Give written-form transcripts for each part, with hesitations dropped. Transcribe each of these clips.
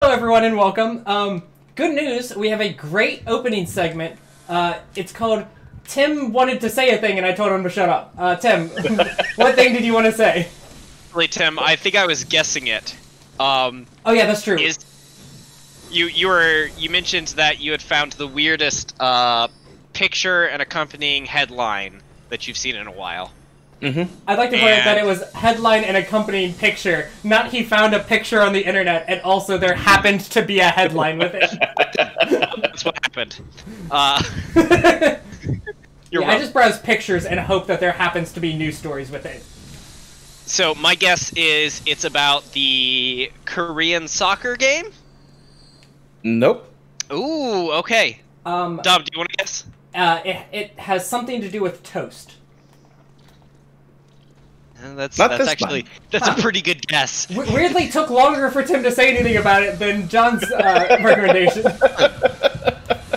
Hello, everyone, and welcome. Good news, we have a great opening segment. It's called Tim Wanted to Say a Thing, and I told him to shut up. Tim, what thing did you want to say? Really, Tim, I think I was guessing it. Oh yeah, that's true. You mentioned that you had found the weirdest picture and accompanying headline that you've seen in a while. Mm-hmm. I'd like to point out that it was headline and accompanying picture, not he found a picture on the internet and also there happened to be a headline with it. That's what happened. Yeah, I just browse pictures and hope that there happens to be news stories with it. So my guess is it's about the Korean soccer game? Nope. Ooh, okay. Dom, do you want to guess? It has something to do with toast. That's actually a pretty good guess. Weirdly, took longer for Tim to say anything about it than John's recommendation.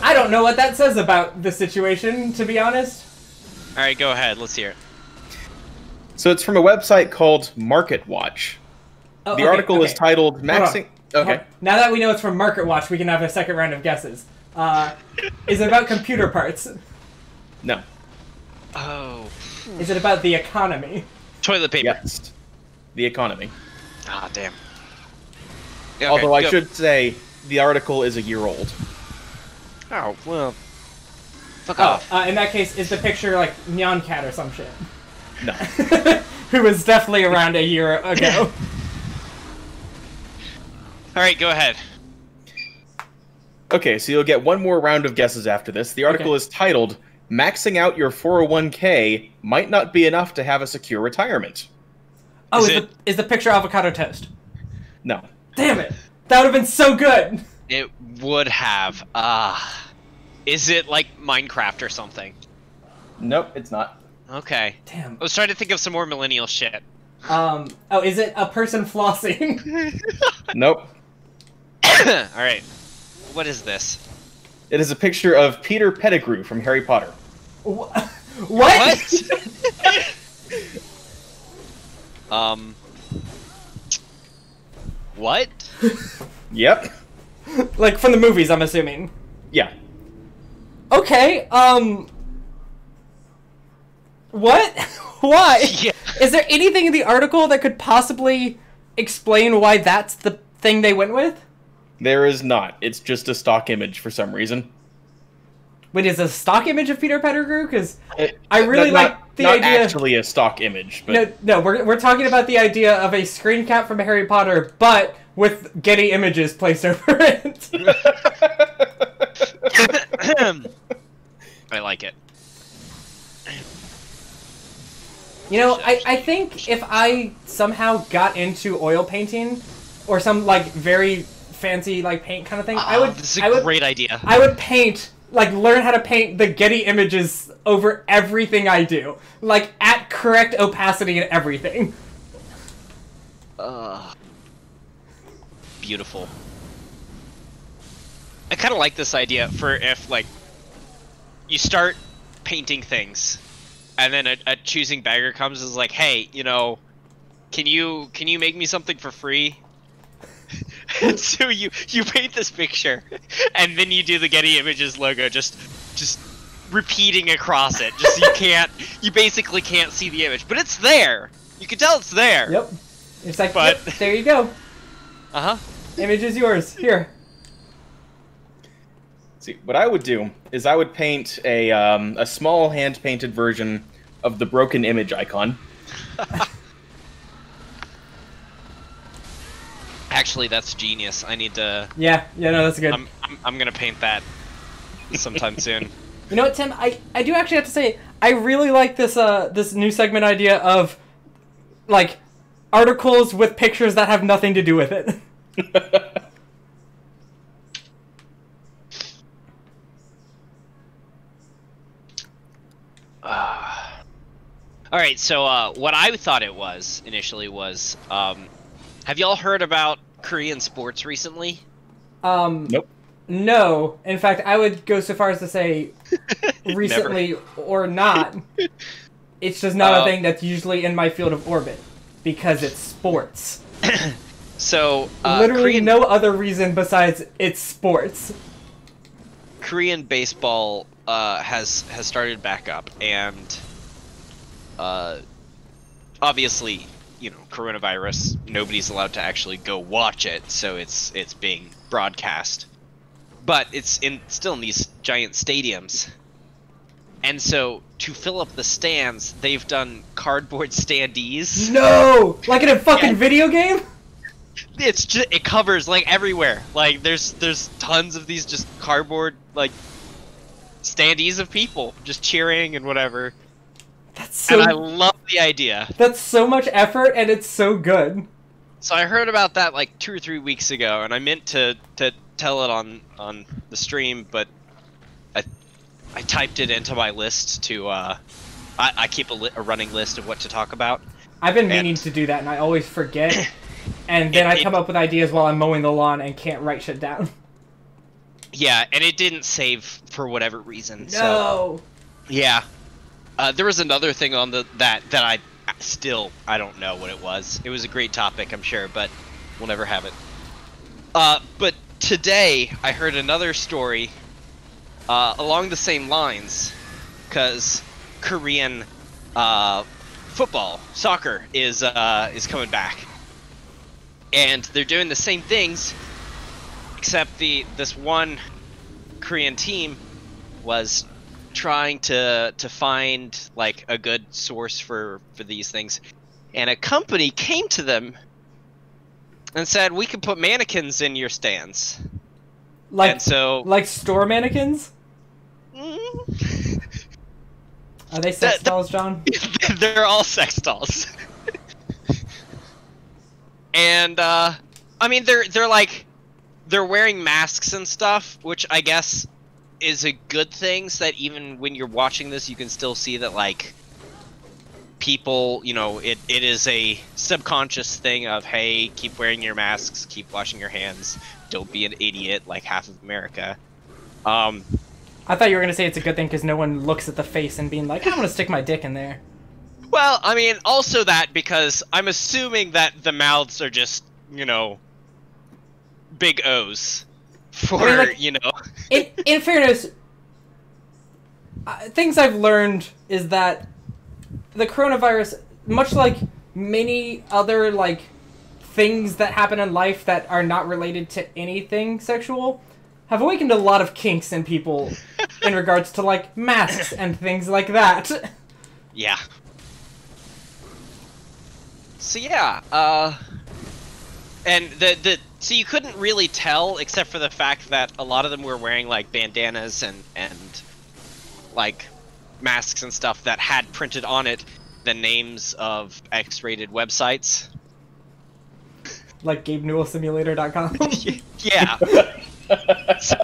I don't know what that says about the situation, to be honest. All right, go ahead. Let's hear it. So it's from a website called Market Watch. Oh, the article is titled "Maxing." Okay. Now that we know it's from Market Watch, we can have a second round of guesses. Is it about computer parts? No. Oh. Is it about the economy? Toilet paper. Yes. The economy. Ah, damn. Okay, Although I should say, the article is a year old. Oh, well. Fuck off. In that case, is the picture like Nyan Cat or some shit? No. Who was definitely around a year ago. Alright, go ahead. Okay, so you'll get one more round of guesses after this. The article is titled, "Maxing out your 401k might not be enough to have a secure retirement." Oh, is the picture avocado toast? No. Damn it! That would have been so good! It would have. Is it like Minecraft or something? Nope, it's not. Okay. Damn. I was trying to think of some more millennial shit. Oh, is it a person flossing? Nope. Alright. What is this? It is a picture of Peter Pettigrew from Harry Potter. What? What? Yep. Like from the movies, I'm assuming. Yeah. Okay, what? Why? Yeah. Is there anything in the article that could possibly explain why that's the thing they went with? There is not. It's just a stock image for some reason. Wait, is it a stock image of Peter Pettigrew? Because I really like the not idea. Not actually a stock image, but No, we're talking about the idea of a screen cap from Harry Potter, but with Getty Images placed over it. I like it. You know, I think if I somehow got into oil painting or some like very fancy like paint kind of thing, I would. This is a great idea. I would paint, like, learn how to paint the Getty Images over everything I do, like at correct opacity and everything. Beautiful. I kind of like this idea for if like you start painting things, and then a choosing bagger comes and is like, hey, you know, can you make me something for free? And so you paint this picture, and then you do the Getty Images logo, just repeating across it. Just so you basically can't see the image, but it's there. You can tell it's there. Yep. It's like, yep, there you go. Image is yours. Here. See, what I would do is I would paint a small hand-painted version of the broken image icon. Actually, that's genius. I need to. Yeah, no, that's good. I'm gonna paint that sometime soon. You know what, Tim? I do actually have to say I really like this this new segment idea of like articles with pictures that have nothing to do with it. All right, so what I thought it was initially was, have y'all heard about Korean sports recently? Nope. No. In fact, I would go so far as to say recently or not. It's just not a thing that's usually in my field of orbit because it's sports. So literally Korean, no other reason besides it's sports. Korean baseball has started back up, and obviously, you know, coronavirus, nobody's allowed to actually go watch it, so it's being broadcast. But it's still in these giant stadiums. And so, to fill up the stands, they've done cardboard standees. No! Like in a fucking video game? It's just, it covers, like, everywhere. Like, there's tons of these just cardboard, like, standees of people just cheering and whatever. That's so... And I love the idea. That's so much effort, and it's so good. So I heard about that, like, 2 or 3 weeks ago, and I meant to tell it on the stream, but I typed it into my list to, I keep a running list of what to talk about. I've been meaning to do that, and I always forget. And then I come up with ideas while I'm mowing the lawn and can't write shit down. Yeah, and it didn't save for whatever reason. No! So, yeah. There was another thing on that I don't know what it was. It was a great topic, I'm sure, but we'll never have it. But today, I heard another story along the same lines, because Korean football, soccer, is coming back, and they're doing the same things, except this one Korean team was trying to find like a good source for these things, and a company came to them and said, we can put mannequins in your stands. Like, and so, like store mannequins? Are they sex dolls, John? They're all sex dolls. And I mean, they're wearing masks and stuff, which I guess is a good thing, so that even when you're watching this, you can still see that, like, people, you know, it is a subconscious thing of, hey, keep wearing your masks, keep washing your hands, don't be an idiot like half of America. I thought you were going to say it's a good thing because no one looks at the face and being like, I'm going to stick my dick in there. Well, I mean, also that, because I'm assuming that the mouths are just, you know, big O's for, I mean, like, you know... In fairness, things I've learned is that the coronavirus, much like many other, like, things that happen in life that are not related to anything sexual, have awakened a lot of kinks in people in regards to, like, masks and things like that. Yeah. So yeah, and so you couldn't really tell, except for the fact that a lot of them were wearing like bandanas and like masks and stuff that had printed on it the names of X-rated websites. Like GabeNewellSimulator.com? Yeah. So,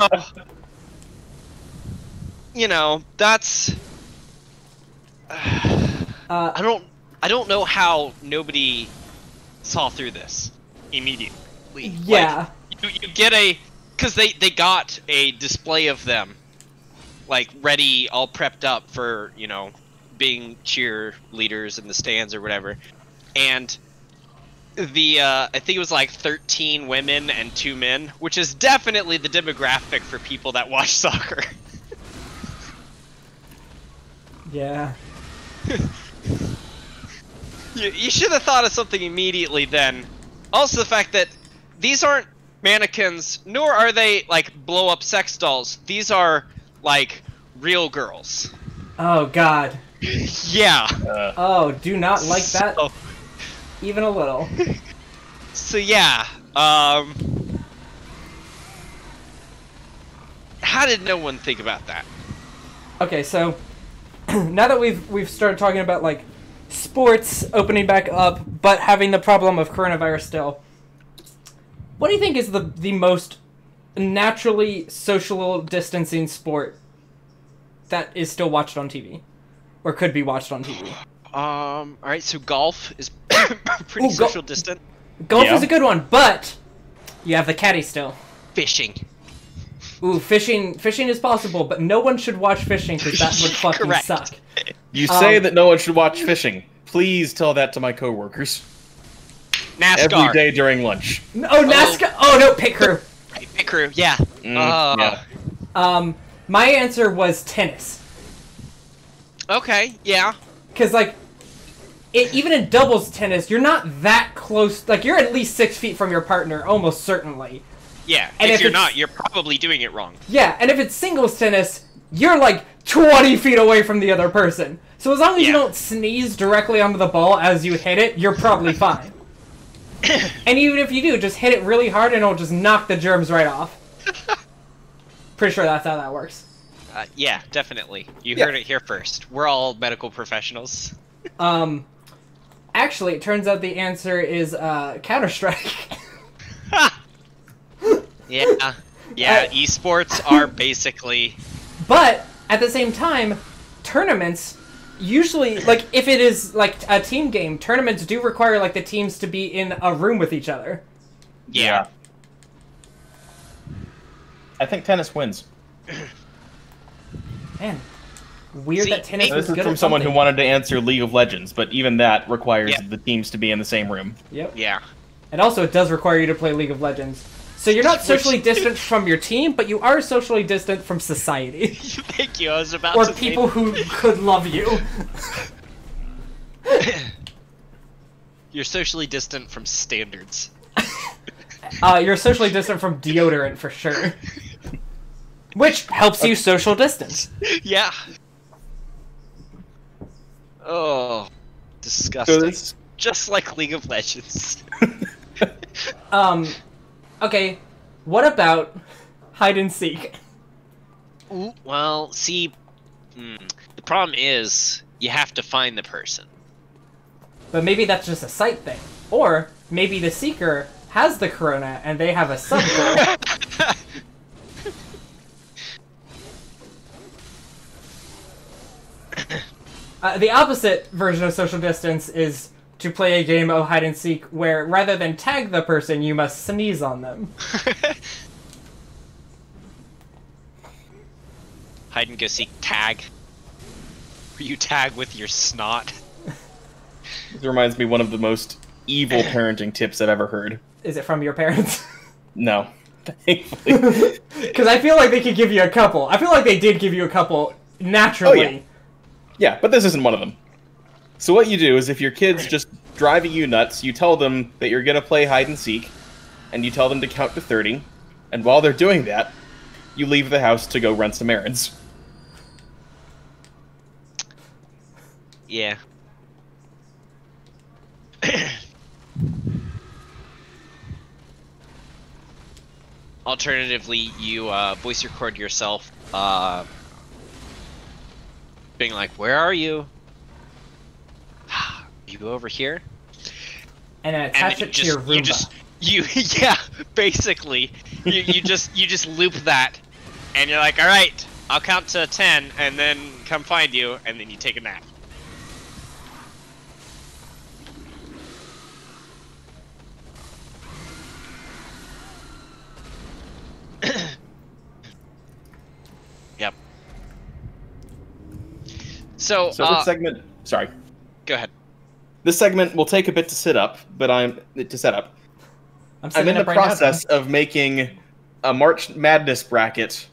you know, that's... I don't know how nobody saw through this immediately. Yeah. Like, you get a... Because they got a display of them, like, ready, all prepped up for, you know, being cheerleaders in the stands or whatever. And I think it was like 13 women and 2 men, which is definitely the demographic for people that watch soccer. Yeah. You should have thought of something immediately then. Also the fact that these aren't mannequins, nor are they, like, blow-up sex dolls. These are, like, real girls. Oh, God. Yeah. Oh, do not like that even a little. So, yeah. How did no one think about that? Okay, so now that we've started talking about, like, sports opening back up, but having the problem of coronavirus still, what do you think is the most naturally social distancing sport that is still watched on TV? Or could be watched on TV? Alright, so golf is pretty social distant. Golf is a good one, but you have the caddy still. Fishing. Ooh, fishing is possible, but no one should watch fishing because that would fucking suck. You say that no one should watch fishing. Please tell that to my coworkers. NASCAR. every day during lunch. Oh, NASCAR. Oh no, pit crew. Pit crew. Yeah. Yeah. My answer was tennis. Okay. Yeah. Because like, even in doubles tennis, you're not that close. Like you're at least 6 feet from your partner, almost certainly. Yeah. And if you're not, you're probably doing it wrong. Yeah, and if it's singles tennis, you're like 20 feet away from the other person. So as long as you don't sneeze directly onto the ball as you hit it, you're probably fine. And even if you do, just hit it really hard and it'll just knock the germs right off. Pretty sure that's how that works. Yeah, definitely. You heard it here first. We're all medical professionals. Actually, it turns out the answer is Counter-Strike. Yeah. Yeah, esports are basically... But, at the same time, tournaments, usually, like, if it is, like, a team game, tournaments do require, like, the teams to be in a room with each other. Yeah. I think tennis wins. Man, weird that tennis was This is good from at someone who something. wanted to answer League of Legends, but even that requires the teams to be in the same room. Yep. Yeah. And also, it does require you to play League of Legends. So you're not socially distant from your team, but you are socially distant from society. Thank you, I was about Or to people who could love you. You're socially distant from standards. You're socially distant from deodorant, for sure. Which helps you social distance. Yeah. Oh, disgusting. Just like League of Legends. Okay, what about hide and seek? Ooh, well, see, the problem is you have to find the person. But maybe that's just a sight thing. Or maybe the seeker has the corona and they have a sub goal. The opposite version of social distance is to play a game of hide and seek where rather than tag the person, you must sneeze on them. Hide and go seek tag. Where you tag with your snot. This reminds me of one of the most evil parenting tips I've ever heard. Is it from your parents? No. Thankfully. Because I feel like they could give you a couple. I feel like they did give you a couple naturally. Oh, yeah. Yeah, but this isn't one of them. So what you do is if your kid's just driving you nuts, you tell them that you're going to play hide and seek, and you tell them to count to 30, and while they're doing that, you leave the house to go run some errands. Yeah. Alternatively, you voice record yourself being like, "Where are you? You over here?" And then attach it to your Roomba. Yeah, basically, you just loop that, and you're like, "All right, I'll count to 10, and then come find you," and then you take a nap. Yep. So this segment... Sorry. Go ahead. This segment will take a bit to set up. I'm in the process of making a March Madness bracket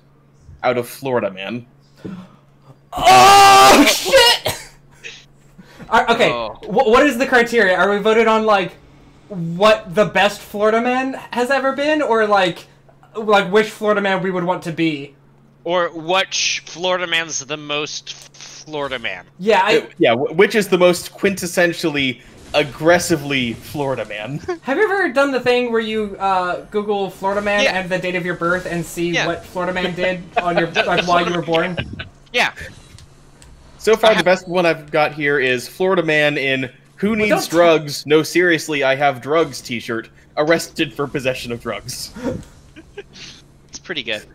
out of Florida Man. Oh, shit! Okay, Oh. what is the criteria? Are we voted on, like, what the best Florida man has ever been? Or, like which Florida man we would want to be? Or which Florida man's the most Florida man? Yeah, which is the most quintessentially, aggressively Florida man? Have you ever done the thing where you Google Florida man and the date of your birth and see what Florida man did on your while you were born? Yeah. So far, the best one I've got here is Florida man in "Who Needs Drugs? No, seriously, I have drugs" t-shirt, arrested for possession of drugs. It's pretty good.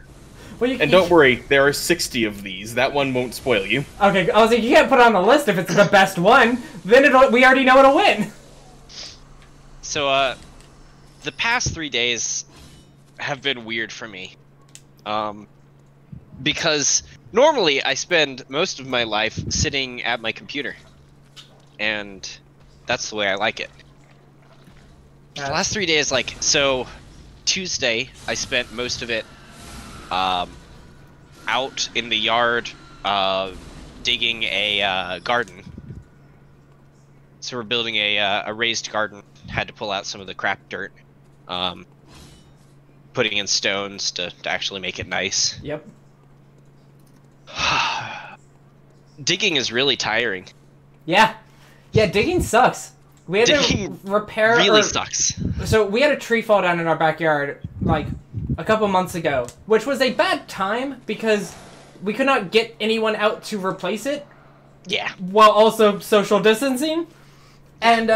Well, and don't worry, there are 60 of these. That one won't spoil you. Okay, I was like, you can't put it on the list if it's the best one. Then we already know it'll win. So, the past 3 days have been weird for me. Because normally I spend most of my life sitting at my computer. And that's the way I like it. the last 3 days, like, so Tuesday, I spent most of it out in the yard digging a garden. So we're building a raised garden. Had to pull out some of the crap dirt, putting in stones to actually make it nice. Yep. Digging is really tiring. Yeah. Yeah, digging sucks. We had Digging to repair... really sucks. So we had a tree fall down in our backyard, like, a couple months ago, which was a bad time because we could not get anyone out to replace it. Yeah. While also social distancing. And,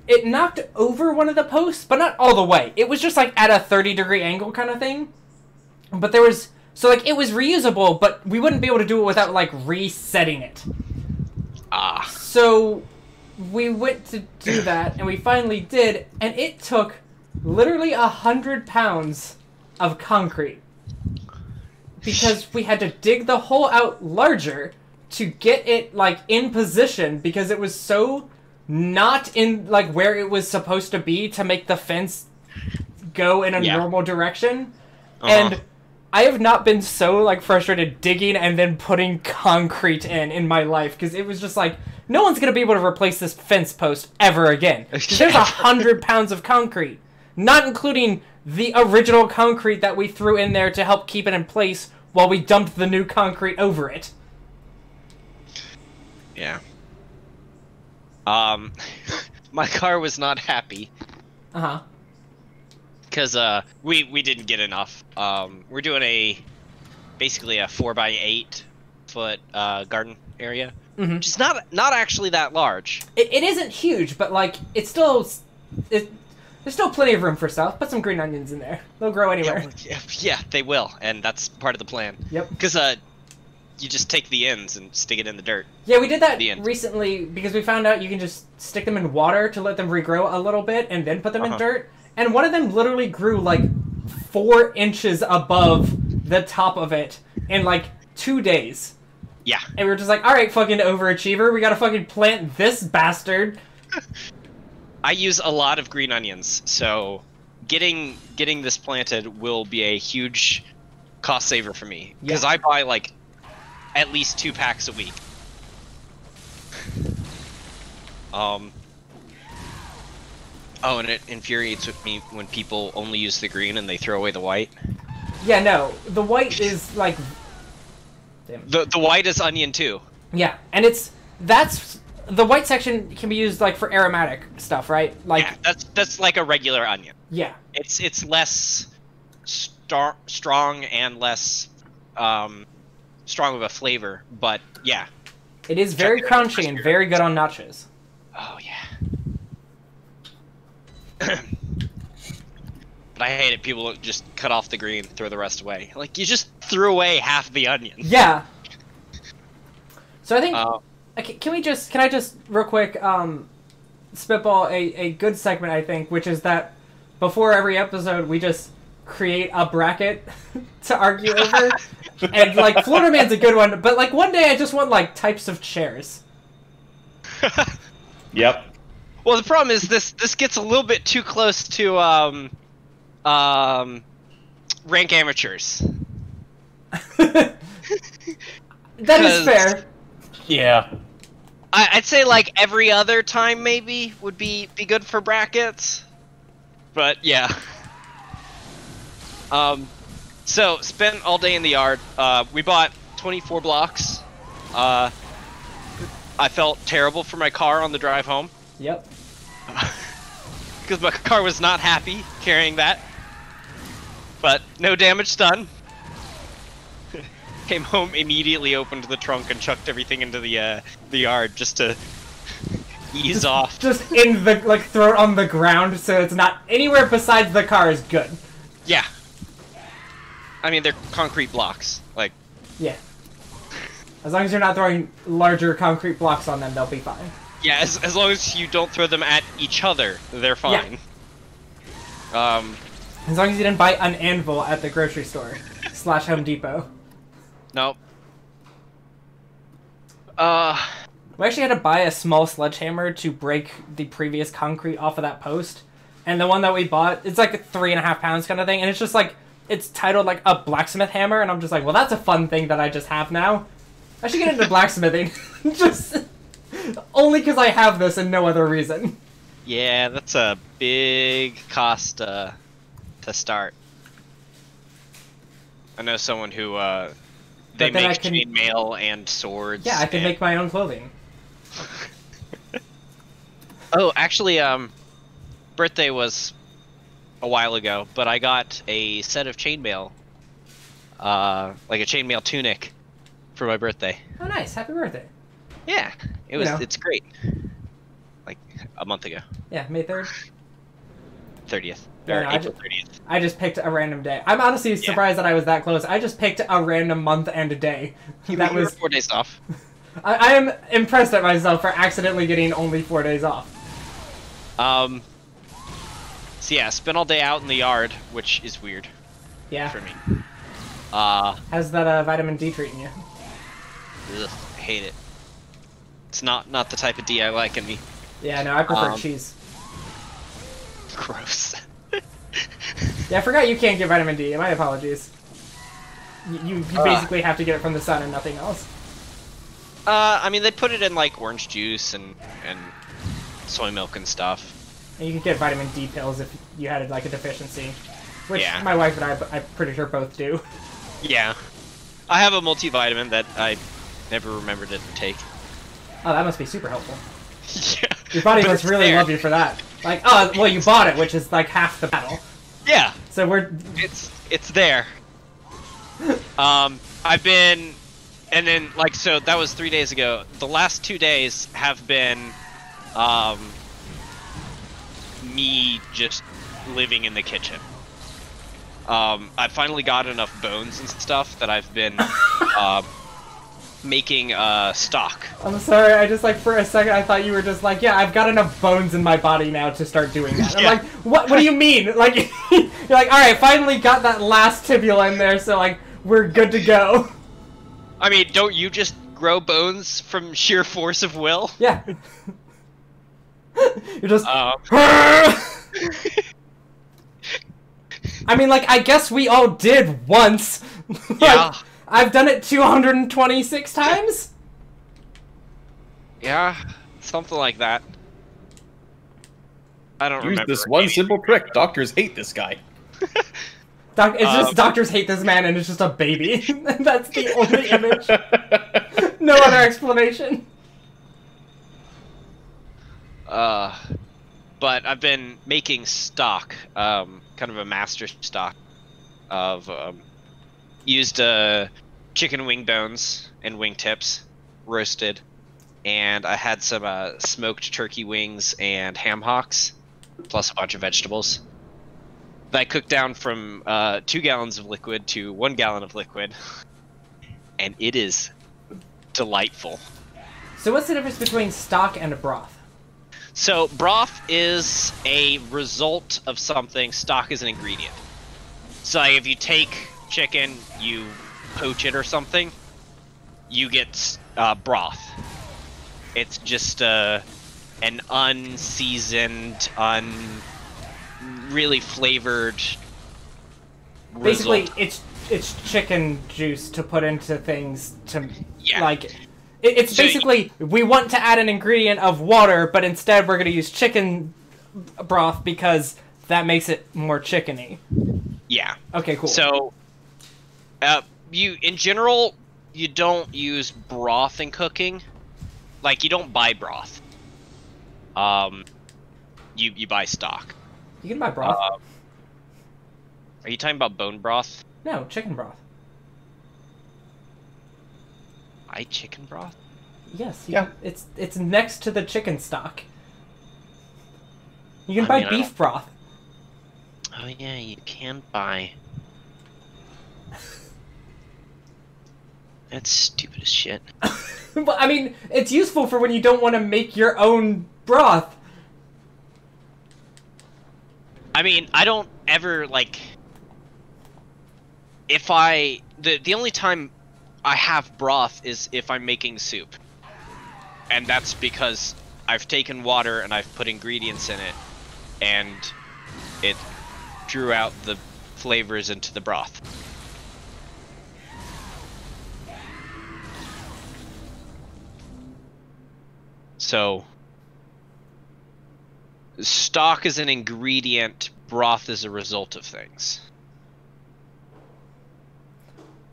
it knocked over one of the posts, but not all the way. It was just, like, at a 30-degree angle kind of thing. But there was... So, like, it was reusable, but we wouldn't be able to do it without, like, resetting it. Ah. So, we went to do that, and we finally did, and it took literally 100 pounds of concrete. Because we had to dig the hole out larger to get it, like, in position, because it was so not in, like, where it was supposed to be to make the fence go in a normal direction. And I have not been so, like, frustrated digging and then putting concrete in my life, because it was just like, no one's going to be able to replace this fence post ever again. There's 100 pounds of concrete, not including the original concrete that we threw in there to help keep it in place while we dumped the new concrete over it. Yeah. My car was not happy. Uh-huh. Because we didn't get enough. We're doing basically a 4x8 foot garden area, which is not actually that large. It isn't huge, but like it's still there's still plenty of room for stuff. Put some green onions in there; they'll grow anywhere. Yeah, they will, and that's part of the plan. Yep. Because you just take the ends and stick it in the dirt. Yeah, we did that recently because we found out you can just stick them in water to let them regrow a little bit and then put them in dirt. And one of them literally grew like 4 inches above the top of it in like 2 days. Yeah. And we were just like, all right, fucking overachiever, we gotta fucking plant this bastard. I use a lot of green onions, so getting this planted will be a huge cost saver for me. Because I buy like at least 2 packs a week. Oh, and it infuriates me when people only use the green and they throw away the white. Yeah, no, the white is like... Damn. The white is onion too. Yeah, and the white section can be used like for aromatic stuff, right? Like yeah, that's like a regular onion. Yeah. It's less strong and less strong of a flavor, but yeah. It is very crunchy and very good on nachos. Oh yeah. But I hate it. People just cut off the green, throw the rest away. Like, you just threw away half the onion. Yeah. So I think, can I just real quick spitball a good segment, I think, which is that before every episode we just create a bracket to argue over. And like Florida Man's a good one, but like one day I just want like types of chairs. Yep. Well, the problem is this gets a little bit too close to rank amateurs. That is fair. Yeah. I'd say like every other time maybe would be good for brackets. But yeah. So spent all day in the yard. We bought 24 blocks. I felt terrible for my car on the drive home. Yep. Because my car was not happy carrying that. But no damage done. Came home, immediately opened the trunk and chucked everything into the yard just to ease off. Just in the, like, throw it on the ground so it's not anywhere besides the car is good. Yeah. I mean, they're concrete blocks. Like. Yeah. As long as you're not throwing larger concrete blocks on them, they'll be fine. Yeah, as long as you don't throw them at each other, they're fine. Yeah. As long as you didn't buy an anvil at the grocery store / Home Depot. Nope. We actually had to buy a small sledgehammer to break the previous concrete off of that post And the one that we bought, it's like 3.5 pounds kind of thing, and it's just like, it's titled like a blacksmith hammer, and I'm just like, well, that's a fun thing that I just have now. I should get into blacksmithing, just only because I have this and no other reason. Yeah, that's a big cost to start. I know someone who they make chainmail and swords. Yeah, I can make my own clothing. Oh, actually, birthday was a while ago, but I got a set of chainmail, like a chainmail tunic, for my birthday. Oh, nice! Happy birthday. Yeah, it was. It's great. Like a month ago. Yeah, May 3rd. 30th. Yeah, Or no, April 30th. I just picked a random day. I'm honestly surprised that I was that close. I just picked a random month and a day. That was 4 days off. I am impressed at myself for accidentally getting only 4 days off. So yeah, spent all day out in the yard, which is weird. Yeah. For me. How's that vitamin D treating you? Ugh, I hate it. It's not the type of D I like in me. Yeah, no, I prefer cheese. Gross. Yeah, I forgot you can't get vitamin D. My apologies. You basically have to get it from the sun and nothing else. I mean, they put it in like orange juice and soy milk and stuff. And you can get vitamin D pills if you had like a deficiency, which Yeah. my wife and I'm pretty sure both do. Yeah, I have a multivitamin that I never remembered to take. Oh, that must be super helpful. Yeah. Your body But must it's really there. love you for that. Like, oh, well, you bought it, which is like half the battle. Yeah. So It's there. I've been, and then like so that was 3 days ago. The last 2 days have been, me just living in the kitchen. I finally got enough bones and stuff that I've been making stock. I'm sorry, I just like for a second I thought you were just like, yeah, I've got enough bones in my body now to start doing that. I'm Yeah. like, what do you mean? Like, you're like, alright, finally got that last tibula in there, so like, we're good to go. I mean, don't you just grow bones from sheer force of will? Yeah. You're just... I mean, like, I guess we all did once. Like, Yeah. I've done it 226 times? Yeah, something like that. I don't Use remember. this one simple trick. Doctors hate this guy. It's just doctors hate this man and it's just a baby. That's the only image. No other explanation. But I've been making stock, kind of a master stock of, used, chicken wing bones and wing tips, roasted, and I had some, smoked turkey wings and ham hocks, plus a bunch of vegetables. That I cooked down from, 2 gallons of liquid to 1 gallon of liquid, and it is delightful. So what's the difference between stock and a broth? So, broth is a result of something, stock is an ingredient. So, like, if you take chicken, you poach it or something, you get broth. It's just an unseasoned, really flavored Basically, result. it's chicken juice to put into things to, Yeah. like... It's So basically, we want to add an ingredient of water, but instead we're going to use chicken broth because that makes it more chickeny. Yeah. Okay, cool. So, in general, you don't use broth in cooking. Like, you don't buy broth. You buy stock. You can buy broth. Are you talking about bone broth? No, chicken broth. Buy chicken broth? Yes. Yeah. It's next to the chicken stock. You can I buy mean, I beef don't- broth. Oh yeah, you can buy. That's stupid as shit. But I mean, it's useful for when you don't want to make your own broth. I mean, I don't ever like. If the only time I have broth is if I'm making soup, and that's because I've taken water and I've put ingredients in it, and it drew out the flavors into the broth. So, stock is an ingredient, broth is a result of things.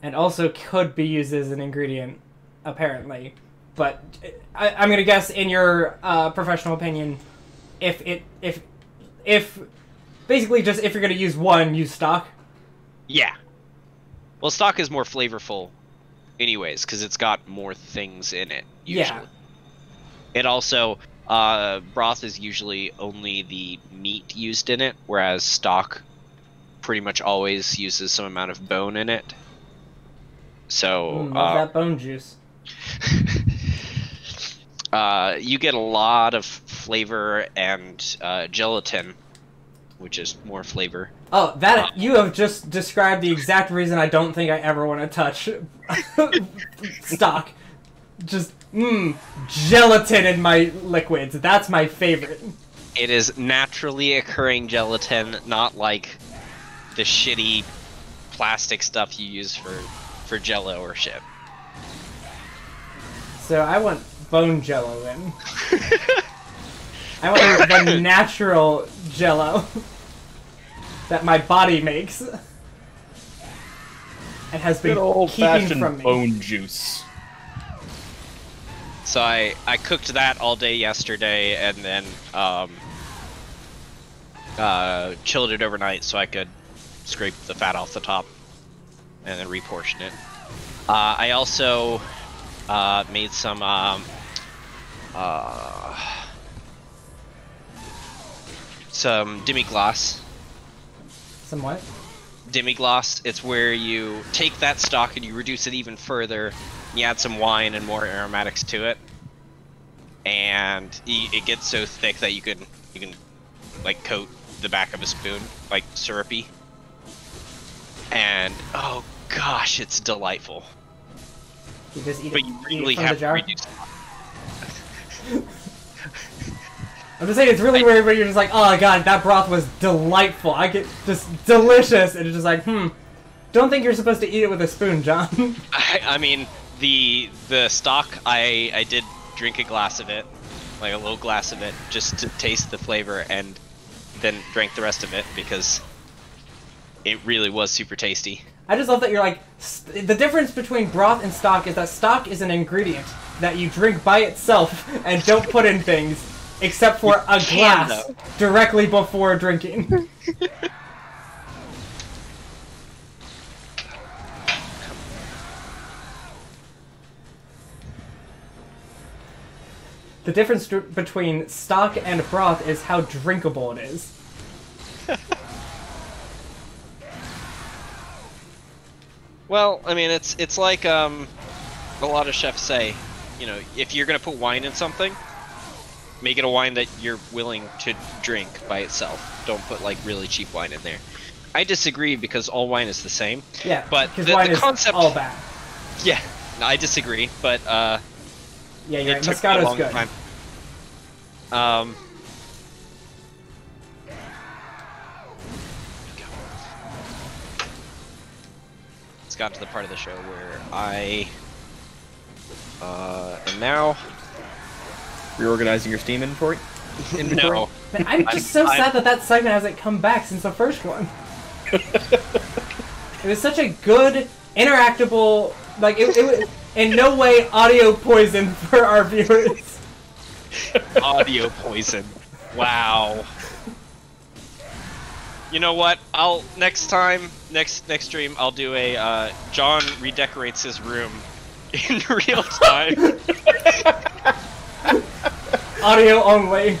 And also could be used as an ingredient, apparently. But I'm gonna guess, in your professional opinion, if basically just if you're gonna use one, use stock. Yeah. Well, stock is more flavorful, anyways, because it's got more things in it. Usually. Yeah. It also, broth is usually only the meat used in it, whereas stock pretty much always uses some amount of bone in it. So, Love that bone juice. You get a lot of flavor and gelatin, which is more flavor. Oh, that you have just described the exact reason I don't think I ever want to touch stock. Just gelatin in my liquids. That's my favorite. It is naturally occurring gelatin, not like the shitty plastic stuff you use for Jello or shit. So I want bone Jello in. I want the natural Jello that my body makes and has been Good old keeping from fashioned me. bone juice. So I cooked that all day yesterday, and then chilled it overnight so I could scrape the fat off the top and then reportion it. I also made some demi-glace. Some what? Demi-glace, it's where you take that stock and you reduce it even further, and you add some wine and more aromatics to it, and it gets so thick that you can like coat the back of a spoon, like syrupy, and oh gosh, it's delightful. You just eat But it, you eat really it from have the jar? to reduce it. I'm just saying, it's really weird when you're just like, oh god, that broth was delightful. I get just delicious, and it's just like, don't think you're supposed to eat it with a spoon, John. I mean, the stock, I did drink a glass of it, like a little glass of it, just to taste the flavor, and then drank the rest of it because it really was super tasty. I just love that you're like, the difference between broth and stock is that stock is an ingredient that you drink by itself and don't put in things, except for a glass directly before drinking. The difference between stock and broth is how drinkable it is. Well, I mean, it's like a lot of chefs say, you know, if you're gonna put wine in something, make it a wine that you're willing to drink by itself. Don't put like really cheap wine in there. I disagree because all wine is the same. Yeah, but because wine is concept, all bad. Yeah, no, I disagree, but yeah, you're right. took me a Moscato's long good. time. It's got to the part of the show where I am now Reorganizing your Steam inventory? no. Man, I'm just so sad that segment hasn't come back since the first one. It was such a good, interactable, like, it was in no way audio poison for our viewers. Audio poison. Wow. You know what? I'll next stream I'll do a John redecorates his room in real time. Audio only.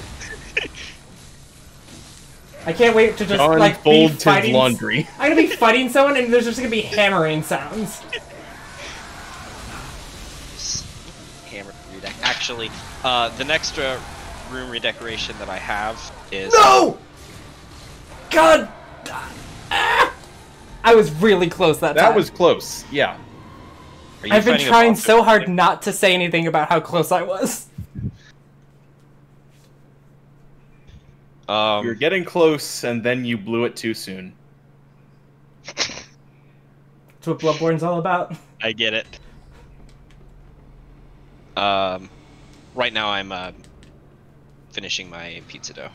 I can't wait to just John like be folds his fighting. laundry. I'm gonna be fighting someone, and there's just gonna be hammering sounds. Hammer redeck. Actually, the next room redecoration that I have is No! God! Ah! I was really close that time. That was close, yeah. Are you I've been fighting a trying monster? so hard not to say anything about how close I was. You're getting close, and then you blew it too soon. That's what Bloodborne's all about. I get it. Right now I'm finishing my pizza dough.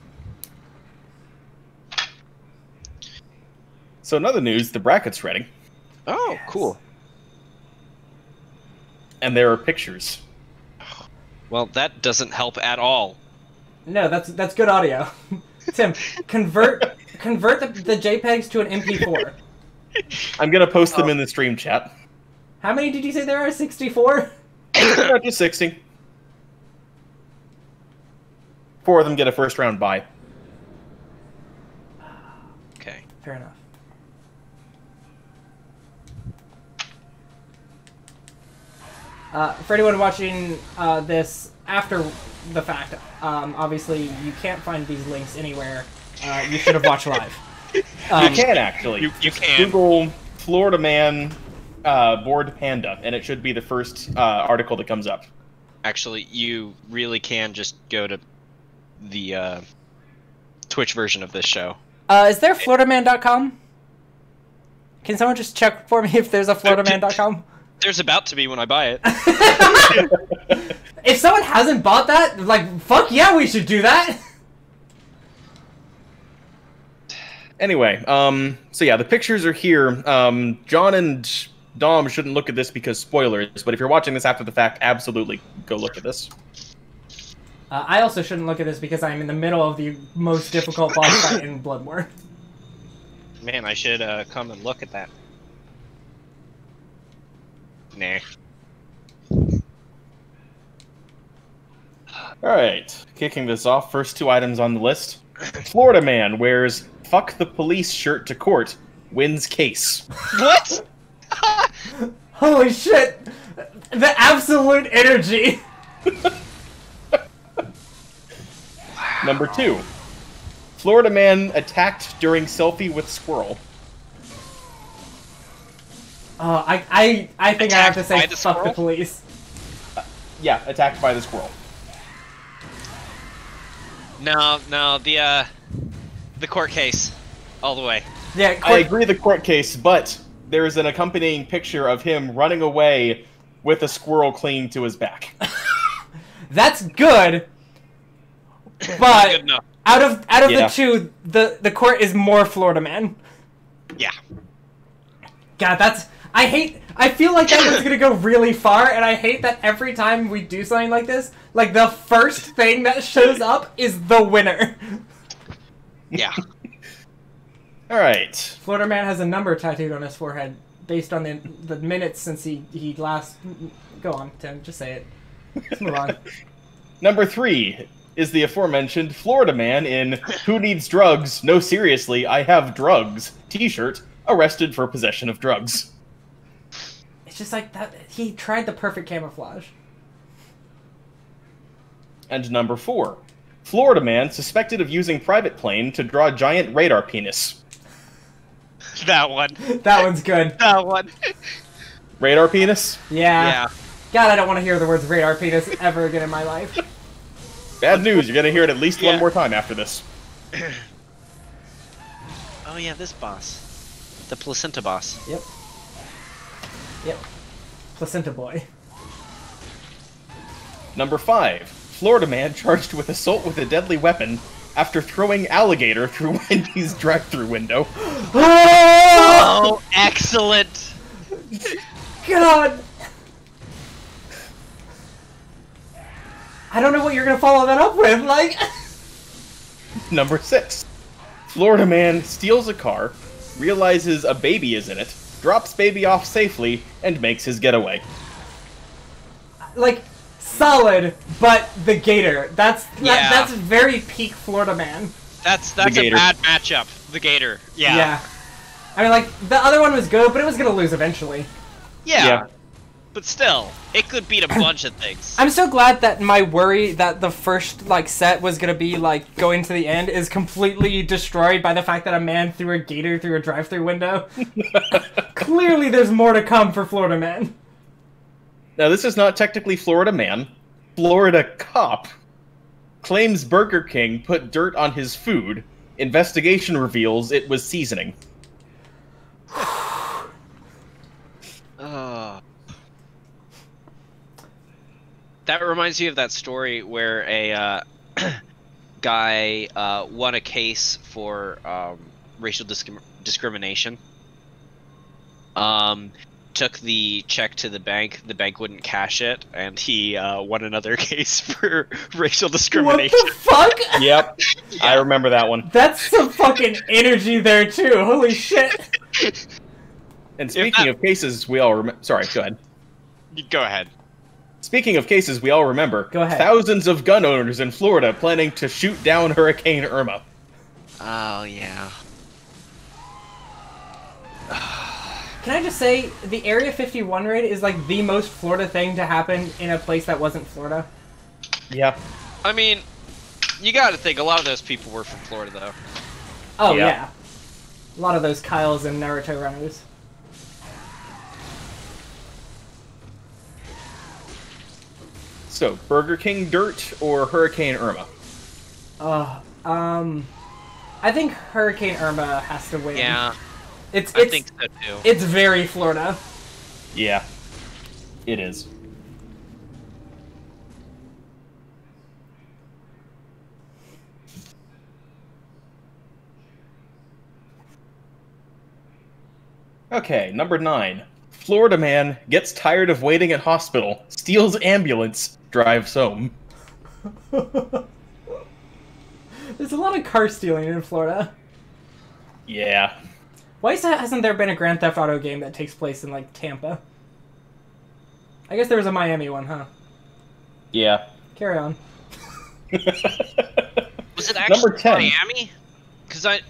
So in other news, the bracket's ready. Oh, Yes. cool. And there are pictures. Well, that doesn't help at all. No, that's good audio. Tim, convert the JPEGs to an MP4. I'm gonna post them in the stream chat. How many did you say there are? 64? Not just 60. 4 of them get a first round bye. Okay. Fair enough. For anyone watching this after the fact, obviously you can't find these links anywhere. You should have watched live. You can actually. You Just can. Google Florida Man bored panda, and it should be the first article that comes up. Actually, you really can just go to the Twitch version of this show. Is there FloridaMan.com? Can someone just check for me if there's a FloridaMan.com? There's about to be when I buy it. If someone hasn't bought that, like, fuck yeah, we should do that! Anyway, so yeah, the pictures are here. John and Dom shouldn't look at this because spoilers, but if you're watching this after the fact, absolutely go look at this. I also shouldn't look at this because I'm in the middle of the most difficult boss fight in Bloodborne. Man, I should come and look at that. Nah. Alright, kicking this off, first 2 items on the list. Florida Man wears "fuck the police" shirt to court, wins case. What? Holy shit! The absolute energy! Number 2. Florida Man attacked during selfie with squirrel. I think I have to say Attacked by the fuck the squirrel? police. Yeah, attacked by the squirrel. No, the court case, all the way. Yeah, I agree the court case, but there is an accompanying picture of him running away with a squirrel clinging to his back. that's good. But Good enough. out of Yeah. the two, the court is more Florida Man. Yeah. God, I feel like that was gonna go really far, and I hate that every time we do something like this, like the first thing that shows up is the winner. Yeah. Alright. Florida Man has a number tattooed on his forehead based on the minutes since he last. Go on, Tim. Just say it. Let's move on. Number 3 is the aforementioned Florida Man in "Who Needs Drugs? No, seriously, I have drugs" t-shirt, arrested for possession of drugs. It's just like that. He tried the perfect camouflage. And number 4, Florida Man suspected of using private plane to draw giant radar penis. That one. That one's good. That one. Radar penis? Yeah. Yeah. God, I don't want to hear the words radar penis ever again in my life. Bad news, you're gonna hear it at least Yeah. one more time after this. Oh yeah, this boss. The placenta boss. Yep. Yep. Placenta boy. Number 5, Florida Man charged with assault with a deadly weapon after throwing alligator through Wendy's drive-thru window. Oh, excellent. God! I don't know what you're gonna follow that up with, like... Number 6, Florida Man steals a car, realizes a baby is in it, drops baby off safely, and makes his getaway. like, solid, but the gator. That's Yeah. that's very peak Florida Man. That's The a gator. bad matchup. The gator. Yeah. Yeah. I mean, like, the other one was good, but it was gonna lose eventually. Yeah. Yeah. But still, it could beat a bunch of things. I'm so glad that my worry that the first, like, set was gonna be, like, going to the end is completely destroyed by the fact that a man threw a gator through a drive-thru window. Clearly there's more to come for Florida Man. Now, this is not technically Florida Man. Florida Cop claims Burger King put dirt on his food. Investigation reveals it was seasoning. That reminds me of that story where a guy won a case for racial discrimination. Took the check to the bank wouldn't cash it, and he won another case for racial discrimination. What the fuck? Yep, I remember that one. That's some fucking energy there too. Holy shit. And speaking of cases, we all remember. Sorry, go ahead. Go ahead. Speaking of cases, we all remember. Go ahead. Thousands of gun owners in Florida planning to shoot down Hurricane Irma. Oh yeah. Can I just say, the Area 51 raid is like the most Florida thing to happen in a place that wasn't Florida? Yeah. I mean, you gotta think, a lot of those people were from Florida, though. Oh, Yeah. yeah. A lot of those Kyles and Naruto runners. So, Burger King dirt or Hurricane Irma? I think Hurricane Irma has to win. Yeah, I I think so, too. It's very Florida. Yeah. It is. Okay, number 9. Florida man gets tired of waiting at hospital, steals ambulance, drives home. There's a lot of car stealing in Florida. Yeah. Why hasn't there been a Grand Theft Auto game that takes place in, like, Tampa? I guess there was a Miami one, huh? Yeah. Carry on. Was it actually Number 10. Miami? Because I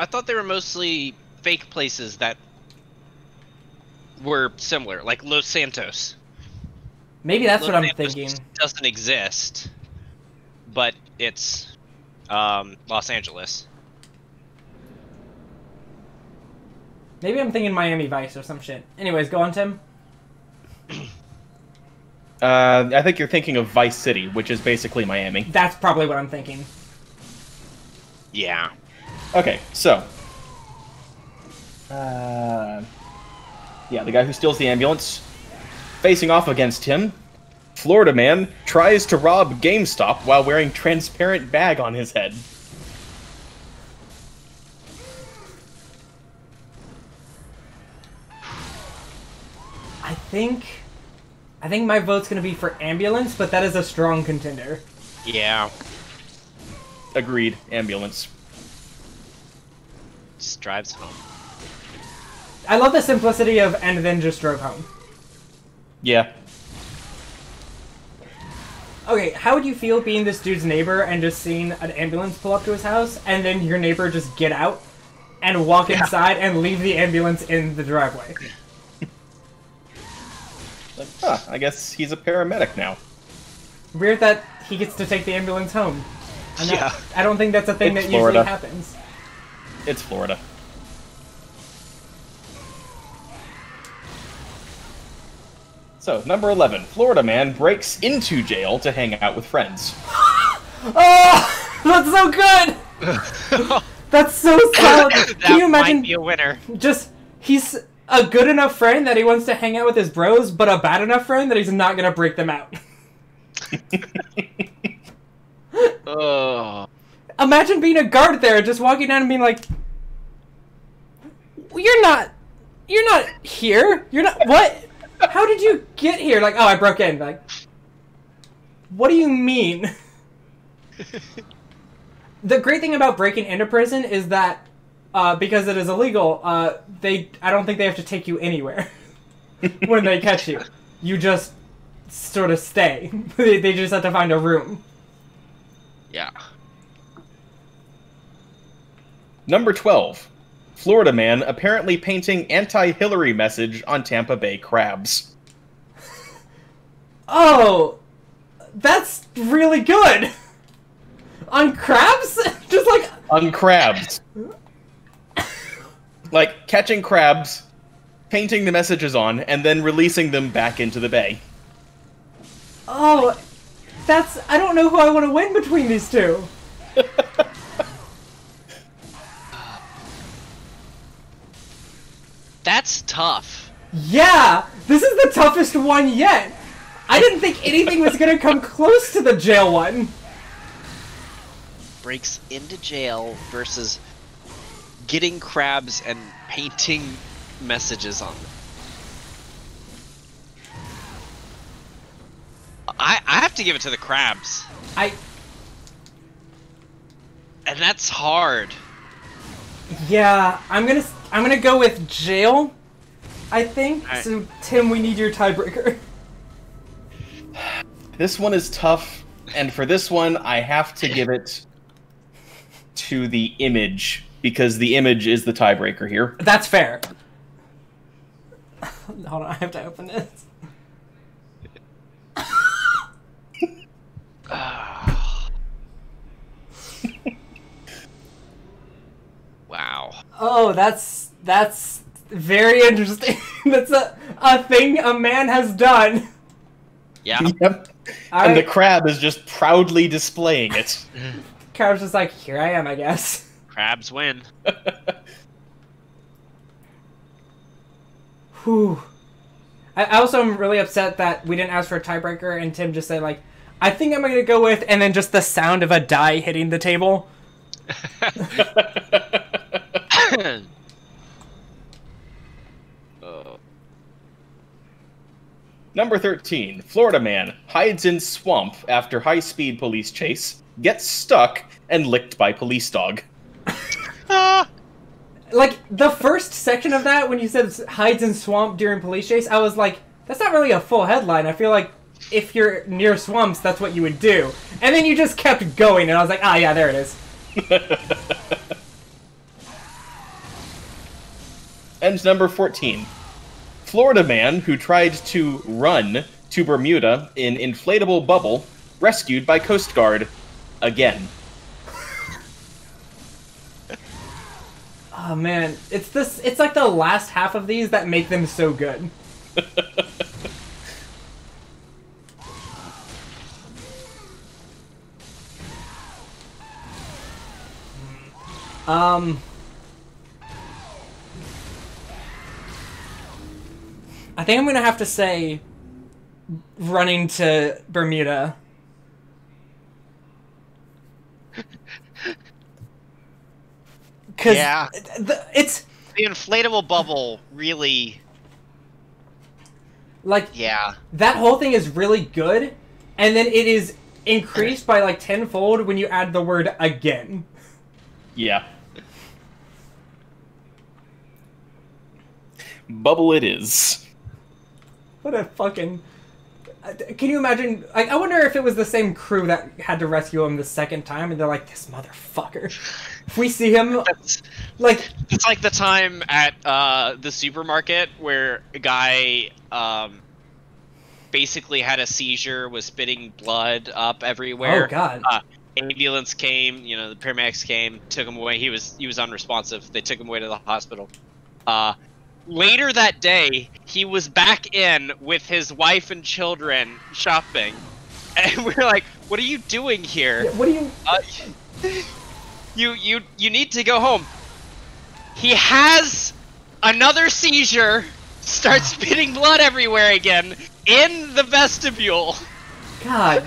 thought they were mostly fake places that were similar, like Los Santos. Maybe that's Los what I'm Santos thinking. Doesn't exist, but it's Los Angeles. Maybe I'm thinking Miami Vice or some shit. Anyways, go on, Tim. I think you're thinking of Vice City, which is basically Miami. That's probably what I'm thinking. Yeah. Okay, so. Yeah, the guy who steals the ambulance. Facing off against him, Florida man tries to rob GameStop while wearing transparent bag on his head. I think my vote's gonna be for ambulance, but that is a strong contender. Yeah. Agreed, ambulance. Just drives home. I love the simplicity of and then just drove home. Yeah. Okay, how would you feel being this dude's neighbor and just seeing an ambulance pull up to his house, and then your neighbor just get out and walk inside and leave the ambulance in the driveway? Like, huh, I guess he's a paramedic now. Weird that he gets to take the ambulance home. Yeah. I don't think that's a thing It's that Florida. usually happens. It's Florida. So, number 11. Florida man breaks into jail to hang out with friends. Oh, that's so good! That's so solid. Can you imagine? Might be a winner. Just, he's a good enough friend that he wants to hang out with his bros, but a bad enough friend that he's not gonna break them out. Oh. Imagine being a guard there, just walking down and being like, you're not here. You're not, what? How did you get here? Like, oh, I broke in. Like, what do you mean? The great thing about breaking into prison is that, because it is illegal, I don't think they have to take you anywhere when they catch you. You just sort of stay. They just have to find a room. Yeah. Number 12. Florida man apparently painting anti-Hillary message on Tampa Bay crabs. Oh, that's really good. On crabs? Just like... On crabs. Like, catching crabs, painting the messages on, and then releasing them back into the bay. Oh, I don't know who I want to win between these two. That's tough. Yeah, this is the toughest one yet. I didn't think anything was gonna come close to the jail one. Breaks into jail versus getting crabs and painting messages on them. I have to give it to the crabs. And that's hard. Yeah, I'm gonna go with jail, I think. Right. So Tim, we need your tiebreaker. This one is tough, and for this one, I have to give it to the image, because the image is the tiebreaker here. That's fair. Hold on, I have to open this. Wow. Oh, that's very interesting. That's a thing a man has done. Yeah. Yep. All And the right. crab is just proudly displaying it. Crab's just like, here I am, I guess. Crabs win. Whew. I also am really upset that we didn't ask for a tiebreaker and Tim just said, like, I think I'm going to go with, and then just the sound of a die hitting the table. Number 13. Florida man hides in swamp after high-speed police chase, gets stuck, and licked by police dog. Like, the first section of that, when you said hides in swamp during police chase, I was like, that's not really a full headline. I feel like if you're near swamps, that's what you would do. And then you just kept going, and I was like, ah, yeah, there it is. And number 14. Florida man who tried to run to Bermuda in inflatable bubble, rescued by Coast Guard. Again. Oh, man. It's like the last half of these that make them so good. I think I'm gonna have to say running to Bermuda. Cause Yeah. it's The inflatable bubble really... like Yeah. that whole thing is really good, and then it is increased by like tenfold when you add the word again. Yeah. Bubble it is. What a fucking... Can you imagine... Like, I wonder if it was the same crew that had to rescue him the second time, and they're like, this motherfucker. If we see him... Like... It's like the time at the supermarket where a guy basically had a seizure, was spitting blood up everywhere. Oh, God. Ambulance came, you know, the paramedics came, took him away. He was unresponsive. They took him away to the hospital. Later that day, he was back in with his wife and children shopping, and we're like, "What are you doing here? What do you... You need to go home." He has another seizure, starts spitting blood everywhere again in the vestibule. God.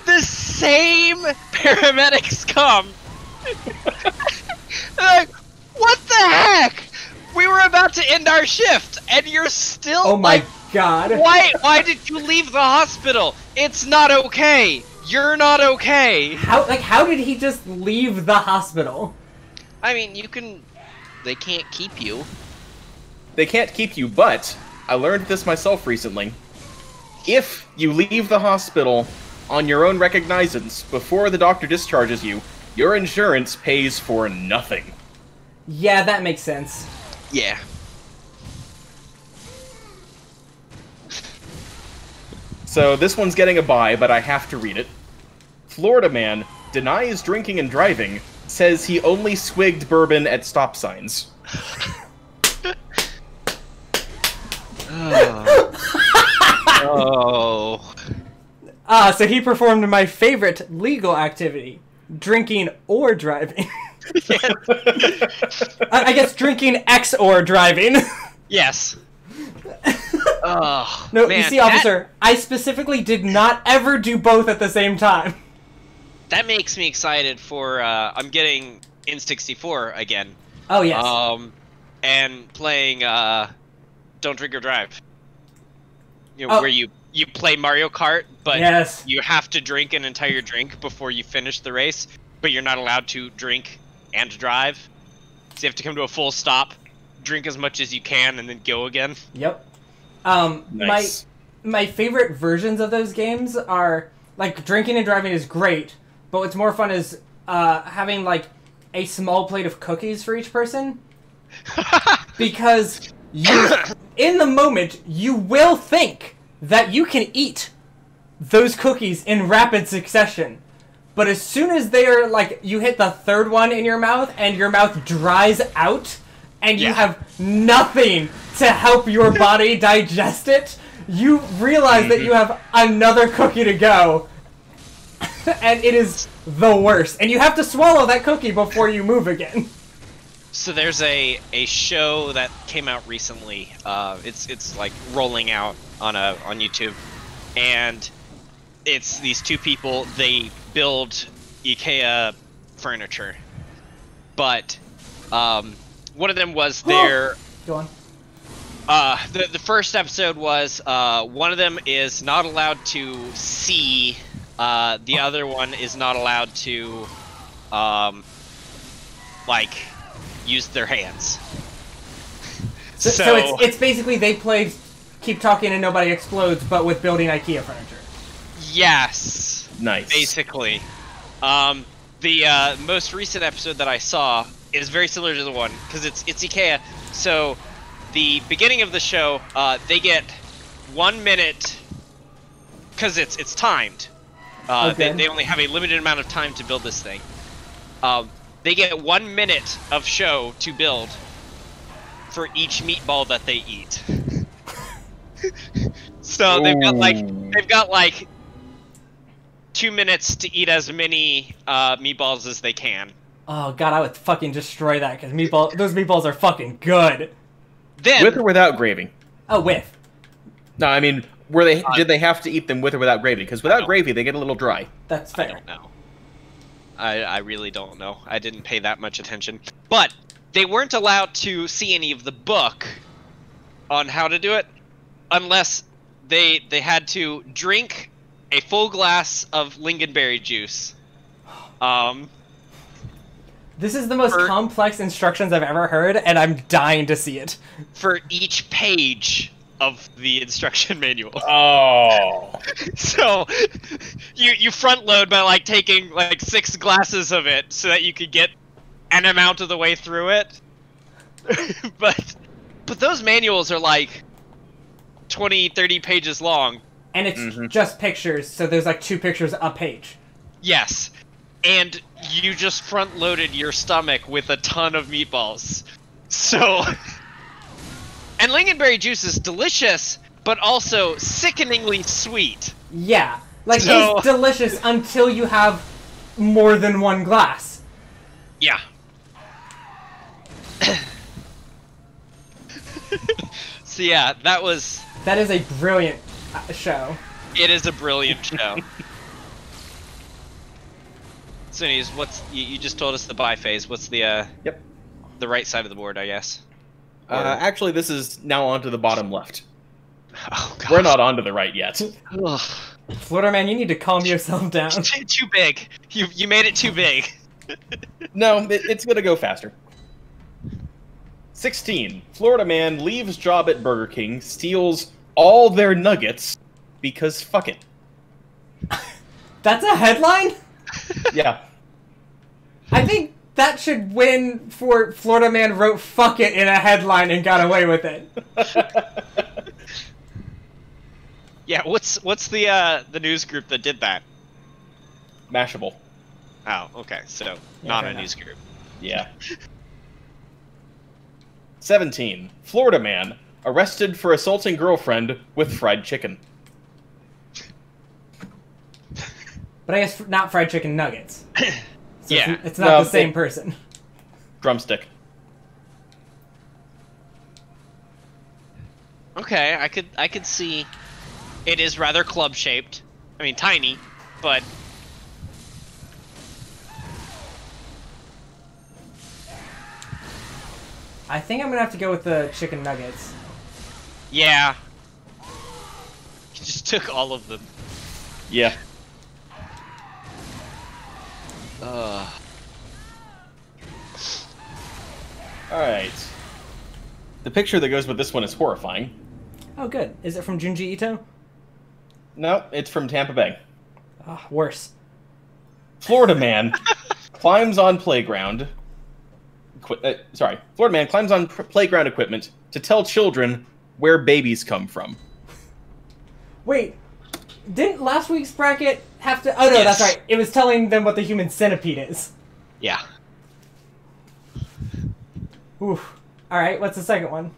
The same paramedics come. They're like, what the heck? We were about to end our shift, and you're still. Oh my like, God. Why did you leave the hospital? It's not okay. You're not okay. How did he just leave the hospital? I mean, they can't keep you. They can't keep you, but I learned this myself recently. If you leave the hospital on your own recognizance before the doctor discharges you, your insurance pays for nothing. Yeah, that makes sense. Yeah. So this one's getting a bye, but I have to read it. Florida man denies drinking and driving, says he only swigged bourbon at stop signs. Oh. So he performed my favorite legal activity, drinking or driving. I guess drinking X or driving. Yes. Oh, No, man, you see, officer, I specifically did not ever do both at the same time. That makes me excited for, I'm getting N64 again. Oh, yes. And playing, Don't Drink or Drive. You know, where you play Mario Kart, but yes. you have to drink an entire drink before you finish the race, but you're not allowed to drink and drive. So you have to come to a full stop, drink as much as you can, and then go again. Yep. Nice. My favorite versions of those games are, like, drinking and driving is great, but what's more fun is having, like, a small plate of cookies for each person. Because you, in the moment, you will think that you can eat those cookies in rapid succession. But as soon as they are, like, you hit the third one in your mouth and your mouth dries out and you have nothing to help your body digest it, you realize that you have another cookie to go. And it is the worst. And you have to swallow that cookie before you move again. So there's a show that came out recently. It's like rolling out on YouTube, and it's these two people. They build IKEA furniture, but one of them was their. Go on. The first episode was one of them is not allowed to see. The other one is not allowed to like use their hands. So it's basically they played Keep Talking and Nobody Explodes, but with building IKEA furniture. Yes. Nice. Basically. The most recent episode that I saw is very similar to the one, because it's IKEA. So the beginning of the show, they get 1 minute, because it's timed. Okay. They only have a limited amount of time to build this thing. They get 1 minute of show to build for each meatball that they eat. So they've got like 2 minutes to eat as many meatballs as they can. Oh god, I would fucking destroy that because those meatballs are fucking good. Then, with or without gravy? Oh, with. No, I mean, did they have to eat them with or without gravy? Because without gravy, they get a little dry. That's fair. I don't know. I really don't know. I didn't pay that much attention. But they weren't allowed to see any of the book on how to do it unless they had to drink a full glass of lingonberry juice. This is the most complex instructions I've ever heard, and I'm dying to see it. For each page of the instruction manual. Oh. So you front load by like taking like 6 glasses of it so that you could get an amount of the way through it. but those manuals are like 20-30 pages long. And it's just pictures, so there's like 2 pictures a page. Yes. And you just front loaded your stomach with a ton of meatballs. So and lingonberry juice is delicious, but also sickeningly sweet. Yeah. Like, it's delicious until you have more than 1 glass. Yeah. So yeah, that is a brilliant show. It is a brilliant show. So anyways, you just told us the buy phase. What's the the right side of the board, I guess? Actually, this is now onto the bottom left. Oh, gosh. We're not onto the right yet. Florida man, you need to calm yourself down. Too big. You made it too big. No, it's gonna go faster. 16. Florida man leaves job at Burger King, steals all their nuggets because fuck it. That's a headline? Yeah. I think that should win for Florida man wrote fuck it in a headline and got away with it. Yeah, what's the news group that did that? Mashable. Oh, okay, so not a news group. Yeah. 17. Florida man arrested for assaulting girlfriend with fried chicken. But I guess not fried chicken nuggets. So Yeah. it's not the same person. Drumstick. Okay, I could see. It is rather club shaped. I mean, tiny, but I think I'm gonna have to go with the chicken nuggets. yeah. You just took all of them. Yeah. Alright. The picture that goes with this one is horrifying. Oh, good. Is it from Junji Ito? No, it's from Tampa Bay. Oh, worse. Florida man climbs on playground. Florida man climbs on playground equipment to tell children where babies come from. Wait, didn't last week's bracket have to... Oh, no, Yes. that's right. It was telling them what the human centipede is. Yeah. Oof. Alright, what's the second one?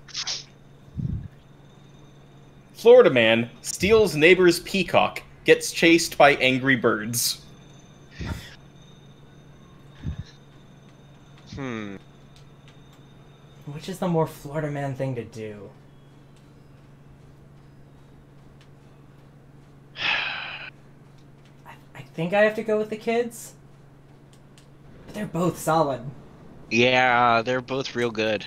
Florida man steals neighbor's peacock, gets chased by angry birds. Which is the more Florida man thing to do? I think I have to go with the kids. But they're both solid. Yeah, they're both real good.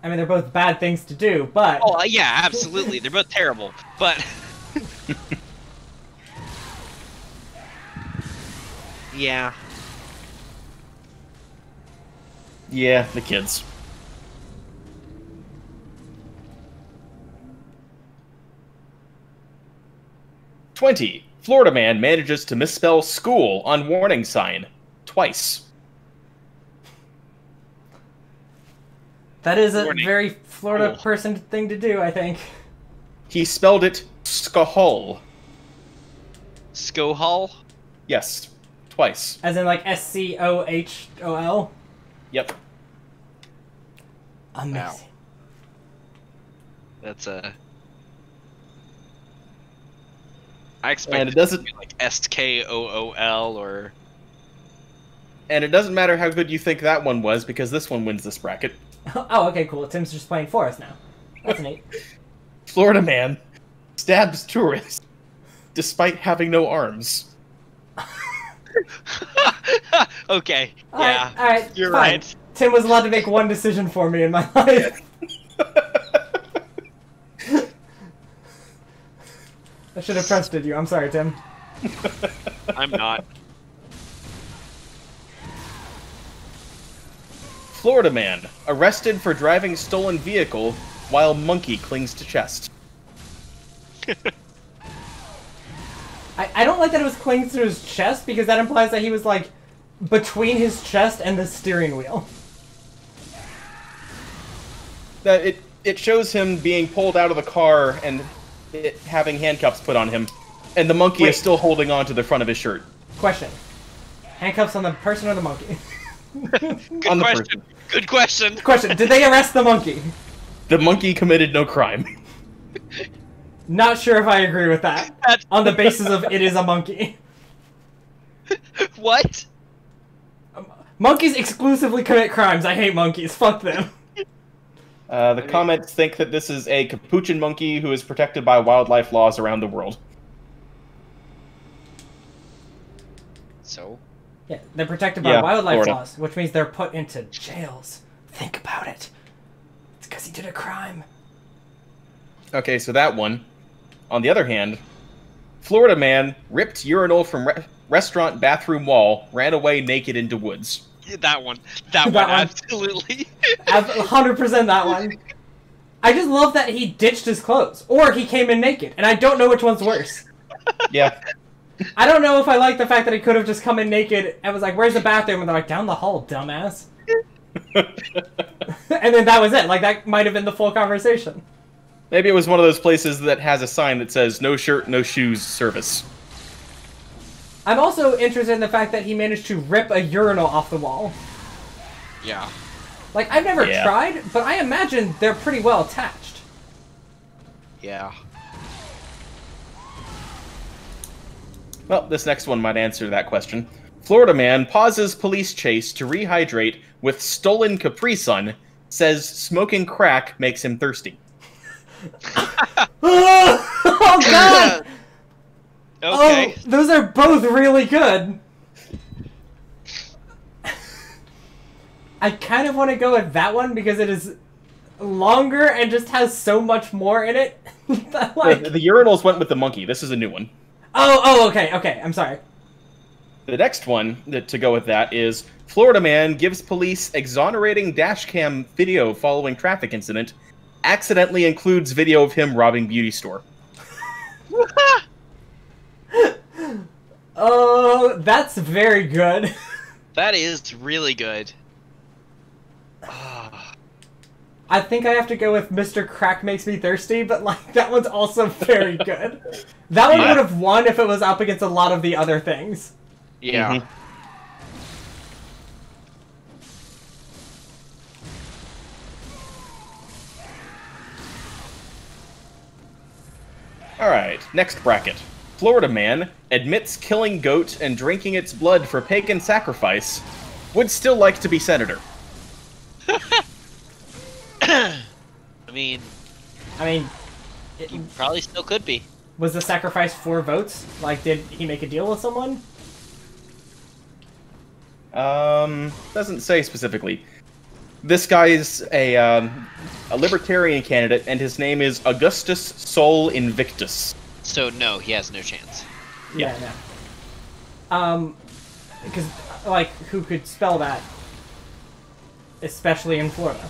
I mean, they're both bad things to do, but... Oh, yeah, absolutely. They're both terrible, but... yeah. Yeah, the kids. "20. Florida man manages to misspell school on warning sign. Twice." That is a Warning. very Florida Cool. person thing to do, I think. He spelled it Skohol. Skohol? Yes, twice. As in, like, Schohol? Yep. Amazing. Wow. That's I expect And it it doesn't- to be like SKOOL or... And it doesn't matter how good you think that one was, because this one wins this bracket. Oh, okay, cool. Tim's just playing for us now. That's neat. Florida man stabs tourist despite having no arms. Okay, yeah. Alright, You're fine. right. Tim was allowed to make one decision for me in my life. I should have trusted you. I'm sorry, Tim. I'm not. Florida man arrested for driving stolen vehicle while monkey clings to chest. I don't like that it was clinging to his chest, because that implies that he was, like, between his chest and the steering wheel. That it shows him being pulled out of the car and it having handcuffs put on him, and the monkey Wait. is still holding on to the front of his shirt. Question. Handcuffs on the person or the monkey? Good On the question. person. Good question. Question. Did they arrest the monkey? The monkey committed no crime. Not sure if I agree with that. That's- On the basis of it is a monkey. What? Monkeys exclusively commit crimes. I hate monkeys. Fuck them. The comments think that this is a capuchin monkey who is protected by wildlife laws around the world. So? Yeah, they're protected by Yeah, wildlife Florida. laws, which means they're put into jails. Think about it. It's because he did a crime. Okay, so that one. On the other hand, Florida man ripped urinal from restaurant bathroom wall, ran away naked into woods. That one. That That one, one. absolutely. 100% that one. I just love that he ditched his clothes, or he came in naked, and I don't know which one's worse. Yeah. I don't know if I like the fact that he could have just come in naked and was like, "Where's the bathroom?" And they're like, "Down the hall, dumbass." And then that was it. Like, that might have been the full conversation. Maybe it was one of those places that has a sign that says "No shirt, no shoes, service." I'm also interested in the fact that he managed to rip a urinal off the wall. Yeah. Like, I've never Yeah. tried, but I imagine they're pretty well attached. Yeah. Well, this next one might answer that question. Florida man pauses police chase to rehydrate with stolen Capri Sun, says smoking crack makes him thirsty. Oh god! Okay. Oh, those are both really good. I kind of want to go with that one because it is longer and just has so much more in it. Like... The urinals went with the monkey. This is a new one. Oh, okay, I'm sorry. The next one to go with that is Florida man gives police exonerating dashcam video following traffic incident. Accidentally includes video of him robbing beauty store. Oh, that's very good. That is really good. I think I have to go with Mr. Crack Makes Me Thirsty, but like that one's also very good. That one would have won if it was up against a lot of the other things. Yeah. Mm-hmm. Alright, next bracket. Florida man admits killing goat and drinking its blood for pagan sacrifice. Would still like to be senator. I mean, it you probably still could be. was the sacrifice 4 votes? Like, did he make a deal with someone? Doesn't say specifically. This guy's a libertarian candidate, and his name is Augustus Sol Invictus. So no, he has no chance. Yeah, no. Because, like, who could spell that? Especially in Florida.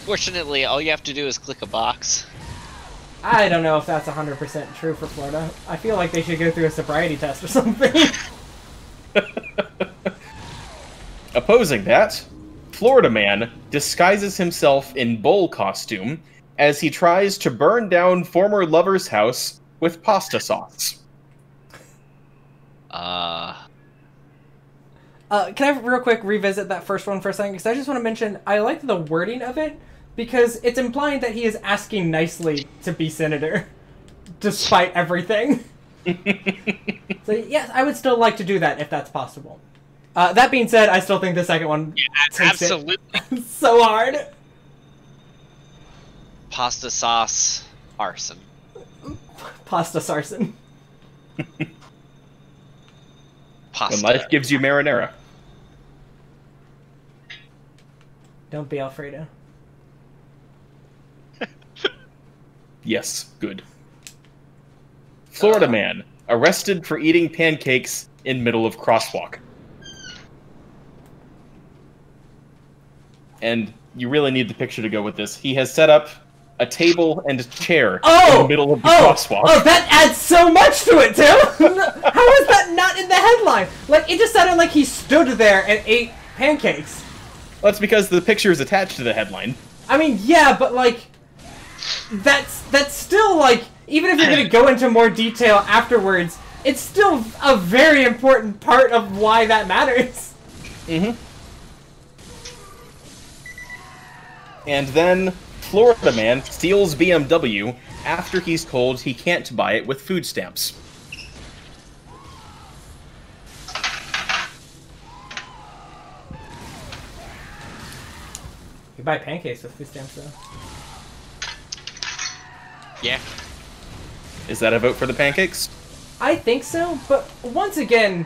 Fortunately, all you have to do is click a box. I don't know if that's 100% true for Florida. I feel like they should go through a sobriety test or something. Opposing that, Florida man disguises himself in bull costume as he tries to burn down former lover's house with pasta sauce. Can I real quick revisit that first one for a second? Because I just want to mention, I like the wording of it, because it's implying that he is asking nicely to be senator, despite everything. So yes, I would still like to do that if that's possible. That being said, I still think the second one takes absolutely. it so hard. Pasta sauce, arson. Pasta sarson. Pasta. When life gives you marinara. Don't be Alfredo. Yes, good. Florida man arrested for eating pancakes in middle of crosswalk. And you really need the picture to go with this. He has set up a table and a chair in the middle of the crosswalk. Oh, that adds so much to it, too! How is that not in the headline? Like, it just sounded like he stood there and ate pancakes. Well, that's because the picture is attached to the headline. I mean, yeah, but, like, that's still, like, even if you're gonna go into more detail afterwards, it's still a very important part of why that matters. Mm-hmm. And then, Florida man steals BMW after he's told he can't buy it with food stamps. You buy pancakes with food stamps, though. Yeah. Is that a vote for the pancakes? I think so, but once again,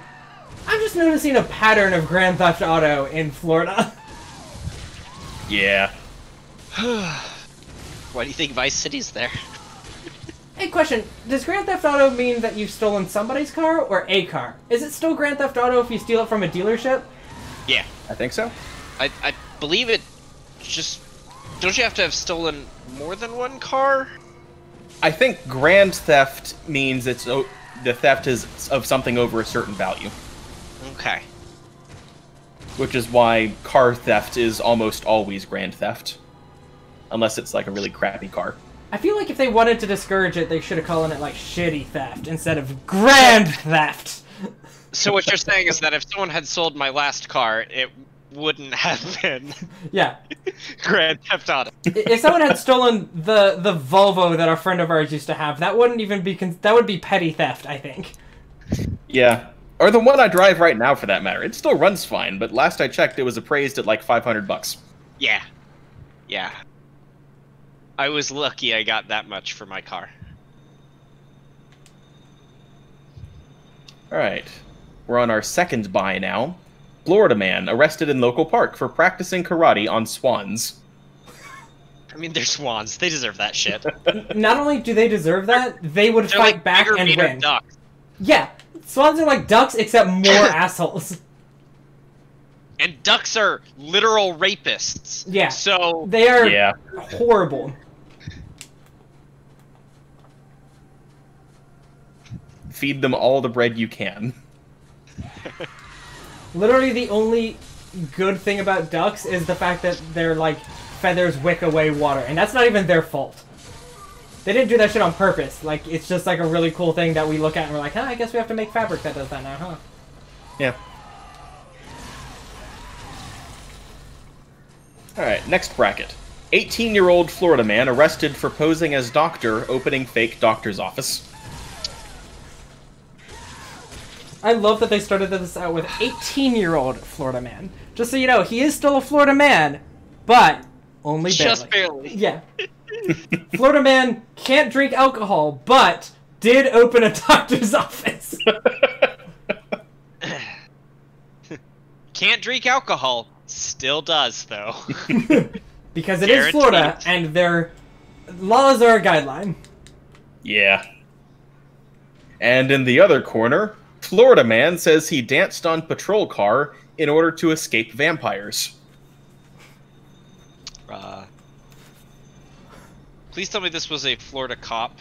I'm just noticing a pattern of Grand Theft Auto in Florida. Yeah. Why do you think Vice City's there? Hey, question. Does Grand Theft Auto mean that you've stolen somebody's car or a car? Is it still Grand Theft Auto if you steal it from a dealership? Yeah. I think so. I believe it just... Don't you have to have stolen more than one car? I think grand theft means the theft is of something over a certain value. Okay. Which is why car theft is almost always grand theft. Unless it's like a really crappy car. I feel like if they wanted to discourage it, they should have called it like shitty theft instead of grand theft. So what you're saying is that if someone had sold my last car, it wouldn't have been Yeah. Grand Theft Auto. If someone had stolen the Volvo that a friend of ours used to have, that wouldn't even be that would be petty theft, I think. Yeah. Or the one I drive right now, for that matter. It still runs fine, but last I checked, it was appraised at like $500. Yeah. Yeah. I was lucky I got that much for my car. Alright. We're on our second buy now. Florida man arrested in local park for practicing karate on swans. I mean, they're swans. They deserve that shit. Not only do they deserve that, they would They're fight like back bigger, and meaner win. ducks. Yeah. Swans are like ducks, except more assholes. And ducks are literal rapists. Yeah. So They are Yeah. horrible. Feed them all the bread you can. Literally the only good thing about ducks is the fact that their, like, feathers wick away water. And that's not even their fault. They didn't do that shit on purpose. Like, it's just like a really cool thing that we look at and we're like, huh, I guess we have to make fabric that does that now, huh? Yeah. Alright, next bracket. 18-year-old Florida man arrested for posing as doctor opening fake doctor's office. I love that they started this out with 18-year-old Florida man. Just so you know, he is still a Florida man, but only barely. just barely. Yeah. Florida man can't drink alcohol, but did open a doctor's office. Can't drink alcohol. Still does, though. Because it is Florida, and their laws are a guideline. Yeah. And in the other corner, Florida man says he danced on patrol car in order to escape vampires. Please tell me this was a Florida cop.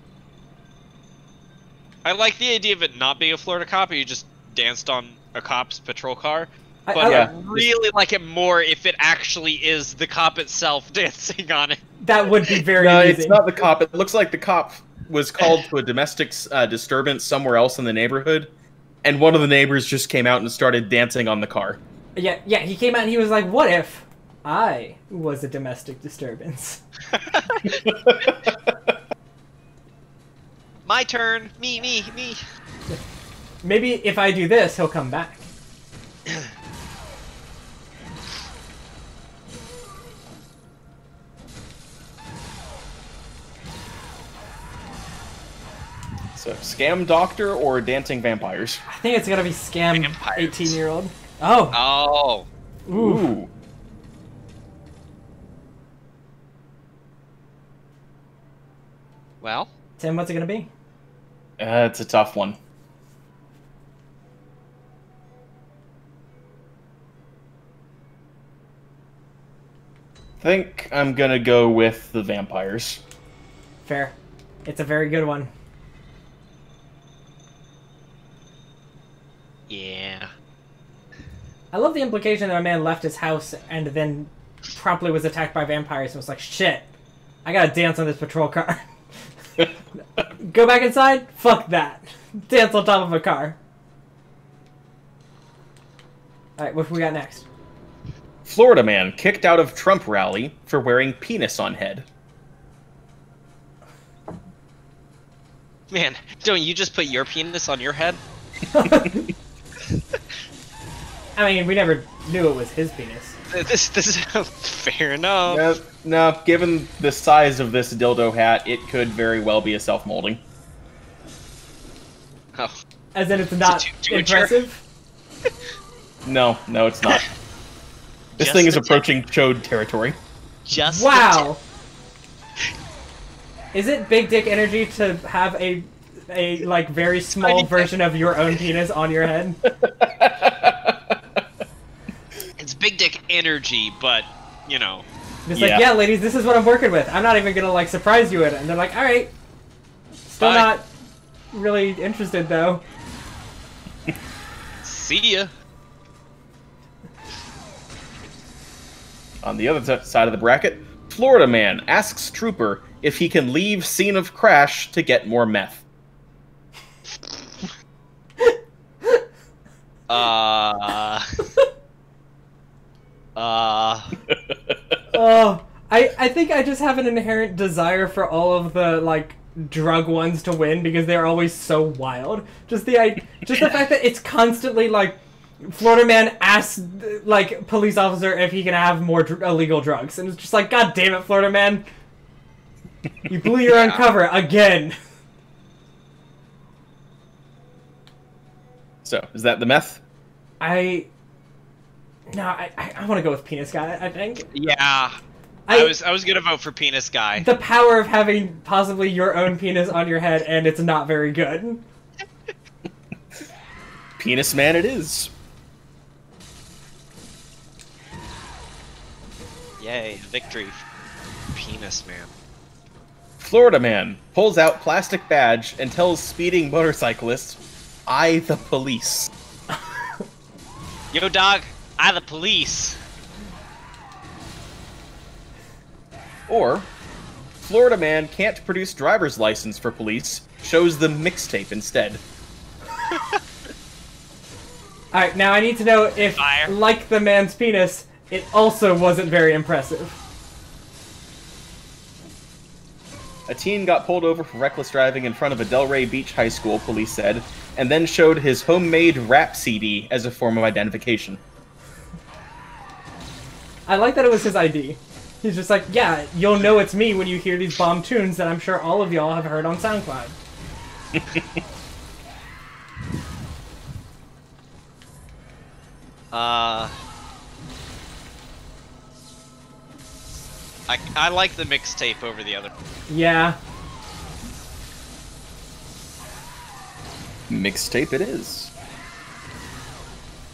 I like the idea of it not being a Florida cop, or you just danced on a cop's patrol car. But I really like it more if it actually is the cop itself dancing on it. That would be very No, amusing. it's not the cop. It looks like the cop was called to a domestic disturbance somewhere else in the neighborhood, and one of the neighbors just came out and started dancing on the car. Yeah, he came out and he was like, what if I was a domestic disturbance? My turn. Me. Maybe if I do this, he'll come back. So, scam doctor or dancing vampires? I think it's gonna be scam Vampires. 18-year-old. Oh. Oh. Ooh. Well. Tim, what's it gonna be? It's a tough one. I think I'm gonna go with the vampires. Fair. It's a very good one. Yeah. I love the implication that a man left his house and then promptly was attacked by vampires and was like, shit, I gotta dance on this patrol car. Go back inside? Fuck that. Dance on top of a car. Alright, what we got next? Florida man kicked out of Trump rally for wearing penis on head. Man, don't you just put your penis on your head? I mean, we never knew it was his penis. This is fair enough. No, given the size of this dildo hat, it could very well be a self-molding. Oh. As in it's not too impressive? No, it's not. This Just thing is the approaching chode territory. Just Wow! Is it big dick energy to have a like very small version of your own penis on your head? It's big dick energy, but you know. Just like, yeah, ladies, this is what I'm working with. I'm not even gonna like surprise you with it. And they're like, all right, still Bye. not really interested though. See ya. On the other side of the bracket, Florida man asks trooper if he can leave scene of crash to get more meth. Oh, I think I just have an inherent desire for all of the, like, drug ones to win because they're always so wild. Just the fact that it's constantly, like, Florida Man asks, like, police officer if he can have more illegal drugs. And it's just like, God damn it, Florida Man. You blew your own cover again. So, is that the meth? I want to go with Penis Guy, I think. Yeah. I was gonna vote for Penis Guy. The power of having possibly your own penis on your head, and it's not very good. Penis Man it is. Yay, victory. Penis Man. Florida Man pulls out plastic badge and tells speeding motorcyclists, "I the police." Yo, dog, I the police. Or, Florida Man can't produce driver's license for police, shows them mixtape instead. Alright, now I need to know if, like the man's penis, it also wasn't very impressive. A teen got pulled over for reckless driving in front of a Delray Beach high school, police said, and then showed his homemade rap CD as a form of identification. I like that it was his ID. He's just like, yeah, you'll know it's me when you hear these bomb tunes that I'm sure all of y'all have heard on SoundCloud. I like the mixtape over the other. Yeah. Mixtape it is.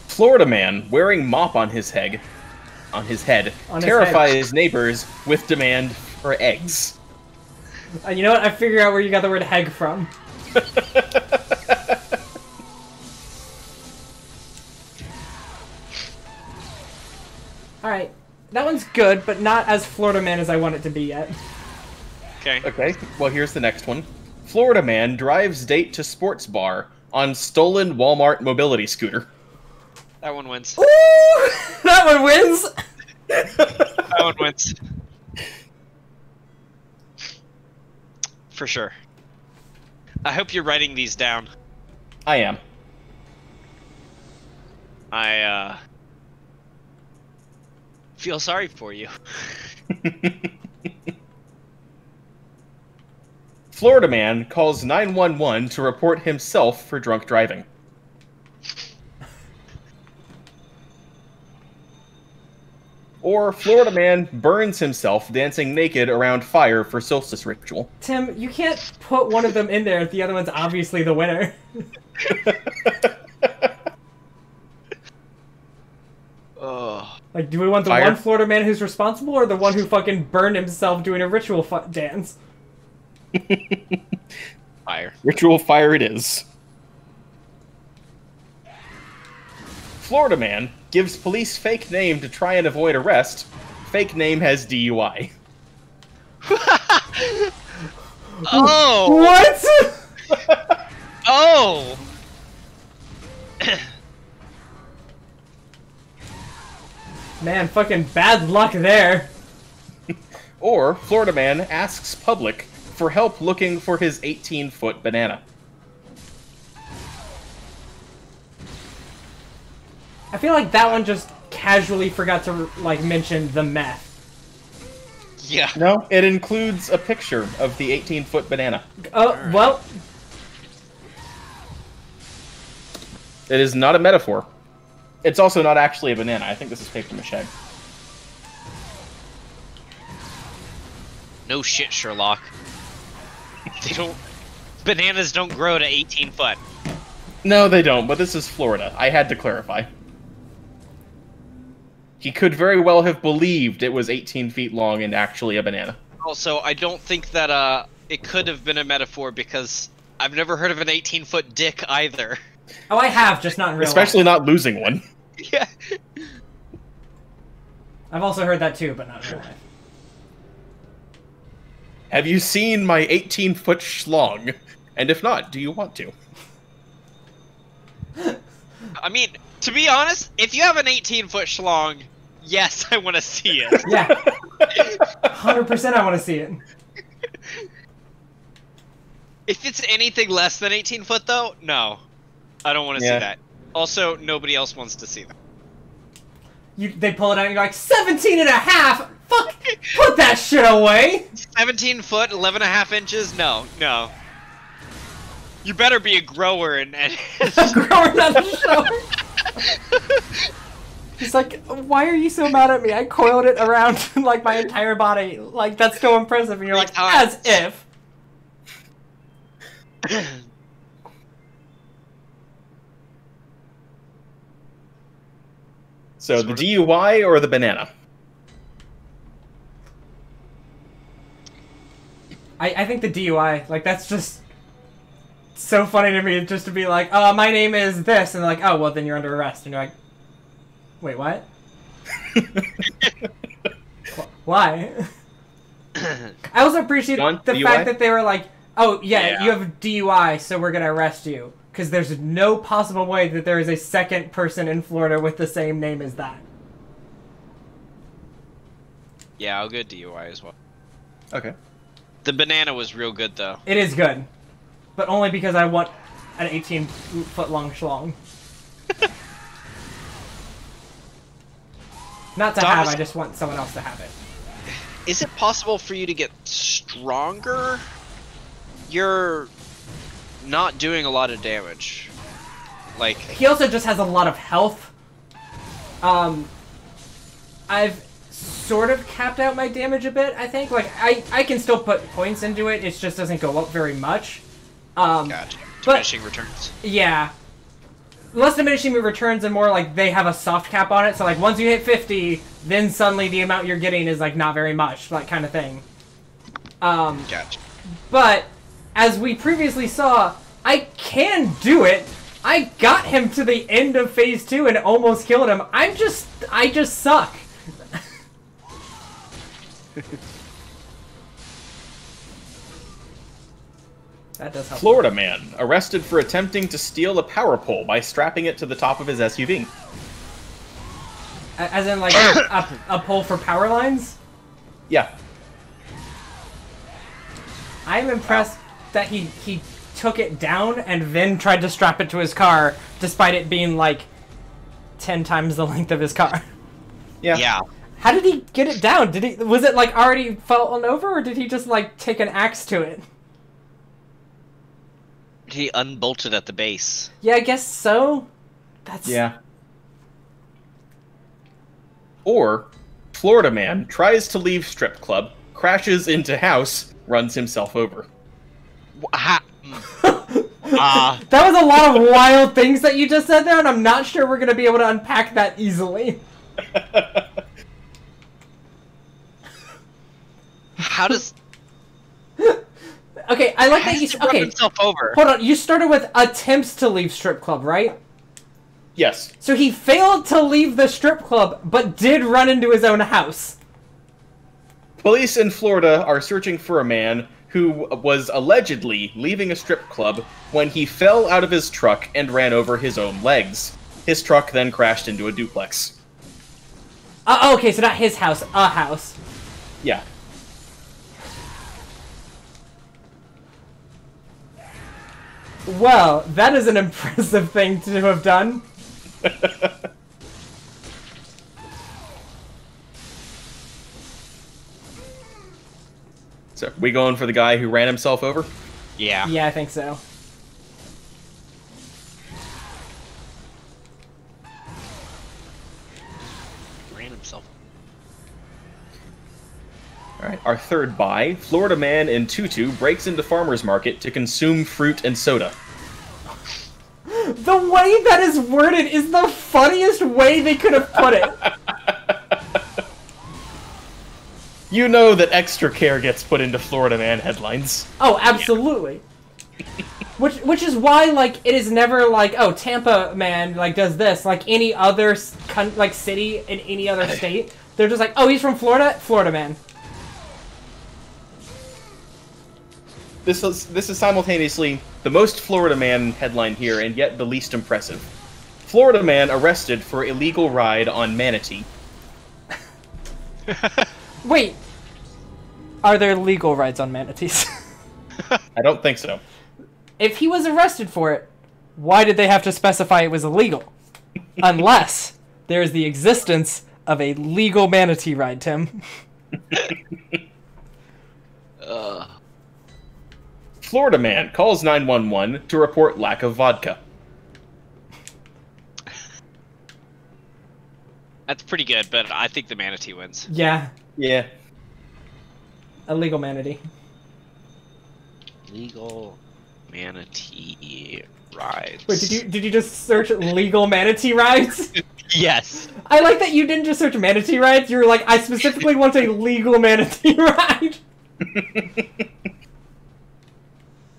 Florida Man wearing mop on his head, terrifies neighbors with demand for eggs. You know what? I figured out where you got the word heg from. Alright. That one's good, but not as Florida Man as I want it to be yet. Okay. Okay, well here's the next one. Florida Man drives date to sports bar on stolen Walmart mobility scooter. That one wins. Ooh! That one wins! That one wins. For sure. I hope you're writing these down. I am. I feel sorry for you. Florida Man calls 911 to report himself for drunk driving. Or Florida Man burns himself dancing naked around fire for solstice ritual. Tim, you can't put one of them in there if the other one's obviously the winner. Like, do we want the one Florida Man who's responsible, or the one who fucking burned himself doing a ritual dance? Fire. Ritual fire it is. Florida Man gives police fake name to try and avoid arrest. Fake name has DUI. Oh! What? Oh! Man, fucking bad luck there. Or Florida Man asks public for help looking for his 18-foot banana. I feel like that one just casually forgot to, like, mention the meth. Yeah. No, it includes a picture of the 18-foot banana. Oh, Right. well. It is not a metaphor. It's also not actually a banana. I think this is paper mache. No shit, Sherlock. They don't... Bananas don't grow to 18 foot. No, they don't, but this is Florida. I had to clarify. He could very well have believed it was 18 feet long and actually a banana. Also, I don't think that, it could have been a metaphor because I've never heard of an 18-foot dick either. Oh, I have, just not in real Especially life. not losing one. Yeah. I've also heard that too, but not in real life. Have you seen my 18-foot schlong? And if not, do you want to? I mean, to be honest, if you have an 18-foot schlong, Yes, I want to see it. Yeah. 100% I want to see it. If it's anything less than 18 foot, though, no. I don't want to see that. Also, nobody else wants to see that. They pull it out and you're like, 17 and a half? Fuck! Put that shit away! 17 foot, 11 and a half inches? No, no. You better be a grower and... A grower, not a shower. He's like, why are you so mad at me? I coiled it around like my entire body. Like, that's so impressive. And you're like, as if. So the DUI or the banana? I think the DUI, like, that's just so funny to me, just to be like, my name is this, and they're like, oh, well, then you're under arrest. And you're like, wait, what? Why? I also appreciate the DUI? Fact that they were like, oh, yeah, you have DUI, so we're going to arrest you. Because there's no possible way that there is a second person in Florida with the same name as that. Yeah, I'll go DUI as well. Okay. The banana was real good, though. It is good. But only because I want an 18-foot-long schlong. Not to have, I just want someone else to have it. Is it possible for you to get stronger? You're not doing a lot of damage. Like, he also just has a lot of health. I've sort of capped out my damage a bit, I think. Like, I can still put points into it, it just doesn't go up very much. Gotcha. Diminishing returns. Yeah. Less diminishing returns and more like they have a soft cap on it, so like once you hit 50, then suddenly the amount you're getting is like not very much, like kind of thing. Gotcha. But, as we previously saw, I can do it. I got him to the end of phase 2 and almost killed him. I just suck. That does help. Florida man arrested for attempting to steal a power pole by strapping it to the top of his SUV. As in, like, a pole for power lines? Yeah. I'm impressed that he took it down and then tried to strap it to his car, despite it being, like, 10 times the length of his car. Yeah. Yeah. How did he get it down? Was it, like, already fallen over, or did he just, like, take an axe to it? He unbolted at the base. Yeah, I guess so. That's... Yeah. Or, Florida man tries to leave strip club, crashes into house, runs himself over. That was a lot of wild things that you just said there, and I'm not sure we're going to be able to unpack that easily. How does... Okay, I like that you... Okay, himself over. Hold on. You started with attempts to leave strip club, right? Yes. So he failed to leave the strip club, but did run into his own house. Police in Florida are searching for a man who was allegedly leaving a strip club when he fell out of his truck and ran over his own legs. His truck then crashed into a duplex. Okay, so not his house, a house. Yeah. Well, that is an impressive thing to have done. So, we going for the guy who ran himself over? Yeah. Yeah, I think so. Ran himself. Alright, our third buy. Florida man in tutu breaks into farmer's market to consume fruit and soda. The way that is worded is the funniest way they could have put it. You know that extra care gets put into Florida man headlines. Oh, absolutely. Yeah. Which is why, like, it is never like, oh, Tampa man, like, does this. Like, any other, like, city in any other state. They're just like, oh, he's from Florida? Florida man. This is simultaneously the most Florida man headline here, and yet the least impressive. Florida man arrested for illegal ride on manatee. Wait, are there legal rides on manatees? I don't think so. If he was arrested for it, why did they have to specify it was illegal? Unless there is the existence of a legal manatee ride, Tim. Florida man calls 911 to report lack of vodka. That's pretty good, but I think the manatee wins. Yeah, Yeah. a legal manatee. Legal manatee rides. Wait, did you just search legal manatee rides? Yes. I like that you didn't just search manatee rides. You were like, I specifically want a legal manatee ride.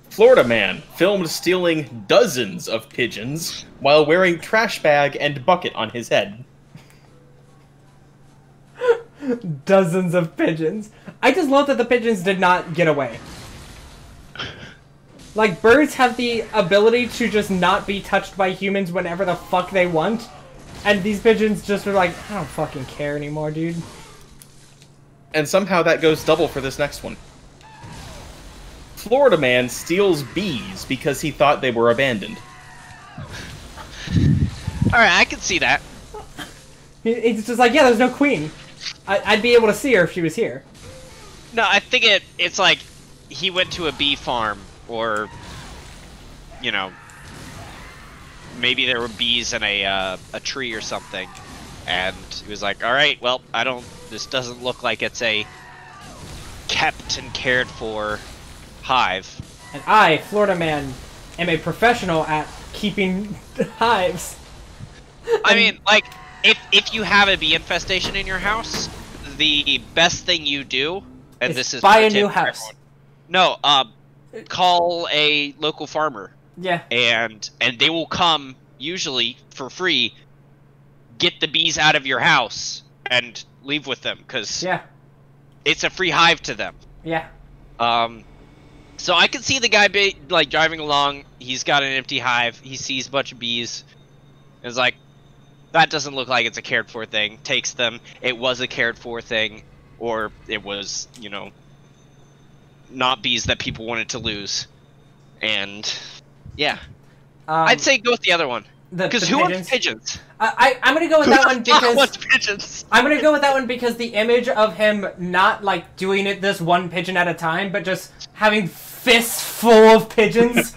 Florida man filmed stealing dozens of pigeons while wearing trash bag and bucket on his head. Dozens of pigeons. I just love that the pigeons did not get away. Like, birds have the ability to just not be touched by humans whenever the fuck they want. And these pigeons just are like, I don't fucking care anymore, dude. And somehow that goes double for this next one. Florida man steals bees because he thought they were abandoned. Alright, I can see that. It's just like, yeah, there's no queen. I'd be able to see her if she was here. No, I think it's like he went to a bee farm, or, you know, maybe there were bees in a tree or something, and he was like, alright, well, this doesn't look like it's a kept and cared for hive. And I, Florida man, am a professional at keeping hives. I mean, like, if you have a bee infestation in your house, the best thing you do, and this is buy a new house. No, call a local farmer. Yeah. And they will come, usually for free, get the bees out of your house and leave with them, because it's a free hive to them. Yeah. So I can see the guy like driving along. He's got an empty hive. He sees a bunch of bees. It's like, that doesn't look like it's a cared for thing. Takes them. It was a cared for thing, or it was, you know, not bees that people wanted to lose. And yeah, I'd say go with the other one. Because who wants pigeons? I'm gonna go with that one because wants pigeons? I'm gonna go with that one because the image of him not like doing it this one pigeon at a time, but just having fists full of pigeons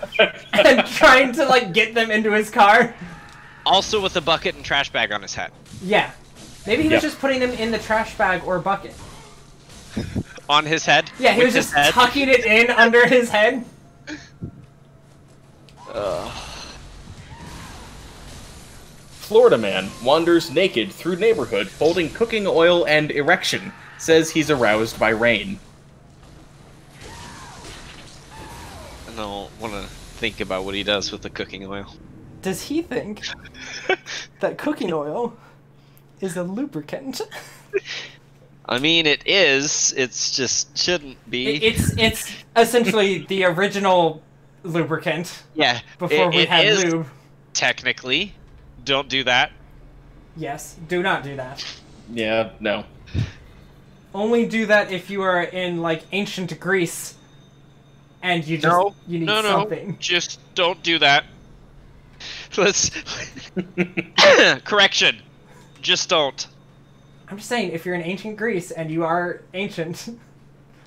and trying to like get them into his car. Also with a bucket and trash bag on his head. Yeah, maybe he was just putting them in the trash bag or bucket. On his head? Yeah, he was just tucking it in under his head. Florida man wanders naked through neighborhood holding cooking oil and erection. Says he's aroused by rain. I don't want to think about what he does with the cooking oil. Does he think that cooking oil is a lubricant? I mean, it is. It's just shouldn't be. It's essentially the original lubricant. Yeah. Before we had is, lube. Technically. Don't do that. Yes, do not do that. Yeah, no. Only do that if you are in, like, ancient Greece and you just you need something. No, just don't do that. Let's... Correction. Just don't. I'm just saying, if you're in ancient Greece and you are ancient...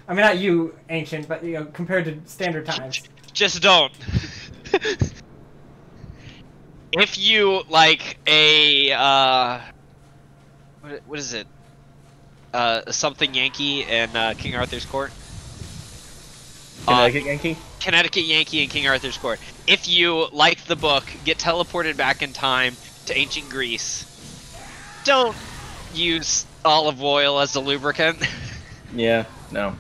I mean, not you, ancient, but, you know, compared to standard times. Just don't. If you like a what is it? Something Yankee in King Arthur's court. Connecticut Yankee? Connecticut Yankee in King Arthur's court. If you like the book, get teleported back in time to ancient Greece. Don't use olive oil as a lubricant. Yeah, no.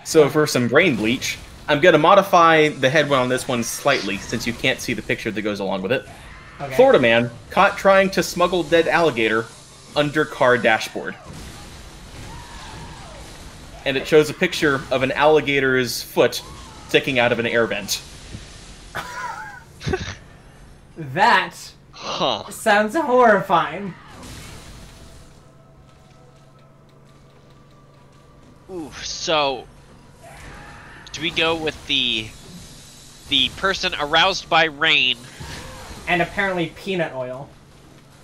So for some brain bleach, I'm going to modify the head one on this one slightly, since you can't see the picture that goes along with it. Okay. Florida man caught trying to smuggle dead alligator under car dashboard. And it shows a picture of an alligator's foot sticking out of an air vent. That Huh. Sounds horrifying. Ooh, so do we go with the person aroused by rain? And apparently peanut oil.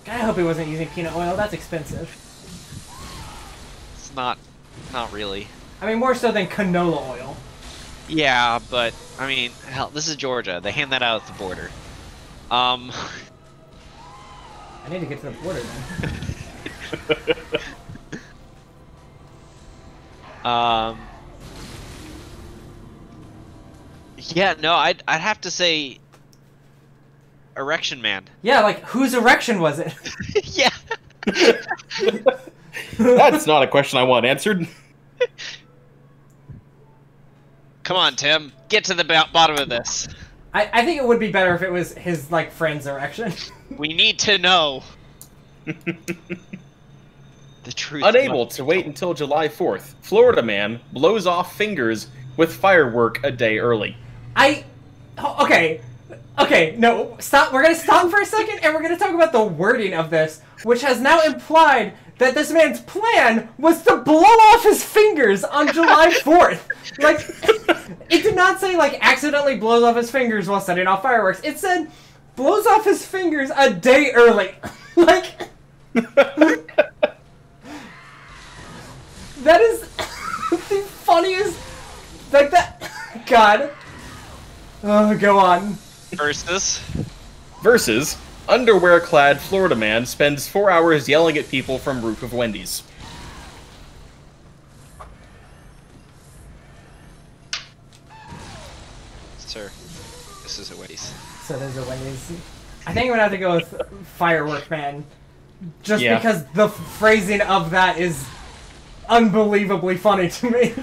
God, I hope he wasn't using peanut oil. That's expensive. It's not really. I mean, more so than canola oil. Yeah, but I mean, hell, this is Georgia. They hand that out at the border. I need to get to the border then. Yeah, no, I'd have to say Erection Man. Yeah, like, whose erection was it? Yeah. That's not a question I want answered. Come on, Tim. Get to the bottom of this. I think it would be better if it was his, like, friend's erection. We need to know. The truth. Unable to wait until July 4th, Florida man blows off fingers with firework a day early. Okay, no, stop. We're gonna stop for a second, and we're gonna talk about the wording of this, which has now implied that this man's plan was to blow off his fingers on July 4th. Like, it did not say, like, accidentally blows off his fingers while setting off fireworks. It said, blows off his fingers a day early. Like, that is the funniest, like, that, God. Oh, go on. Versus, underwear-clad Florida man spends 4 hours yelling at people from roof of Wendy's. Sir, this is a Wendy's. So there's a Wendy's. I think I'm gonna have to go with Firework Man. Just Yeah. because the phrasing of that is unbelievably funny to me.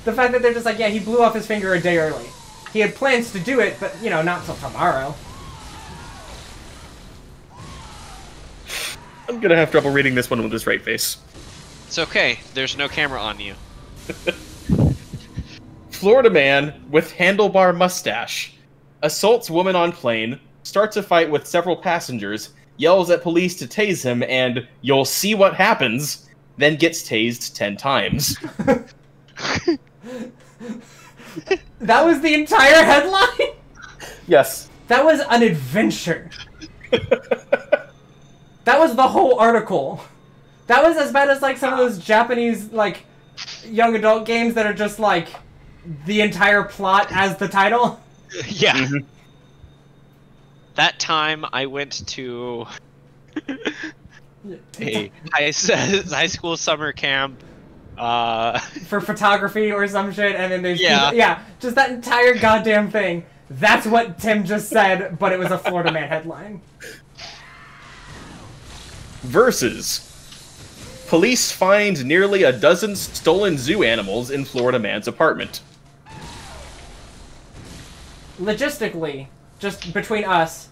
The fact that they're just like, yeah, he blew off his finger a day early. He had plans to do it, but, you know, not till tomorrow. I'm gonna have trouble reading this one with a straight face. It's okay. There's no camera on you. Florida man with handlebar mustache assaults woman on plane, starts a fight with several passengers, yells at police to tase him, and you'll see what happens, then gets tased 10 times. That was the entire headline? Yes. That was an adventure. That was the whole article. That was as bad as, like, some of those Japanese, like, young adult games that are just, like, the entire plot as the title. Yeah. Mm-hmm. That time I went to a high school summer camp. For photography or some shit, and then there's Yeah. yeah, just that entire goddamn thing. That's what Tim just said, but it was a Florida Man headline. Versus, police find nearly a dozen stolen zoo animals in Florida man's apartment. Logistically, just between us,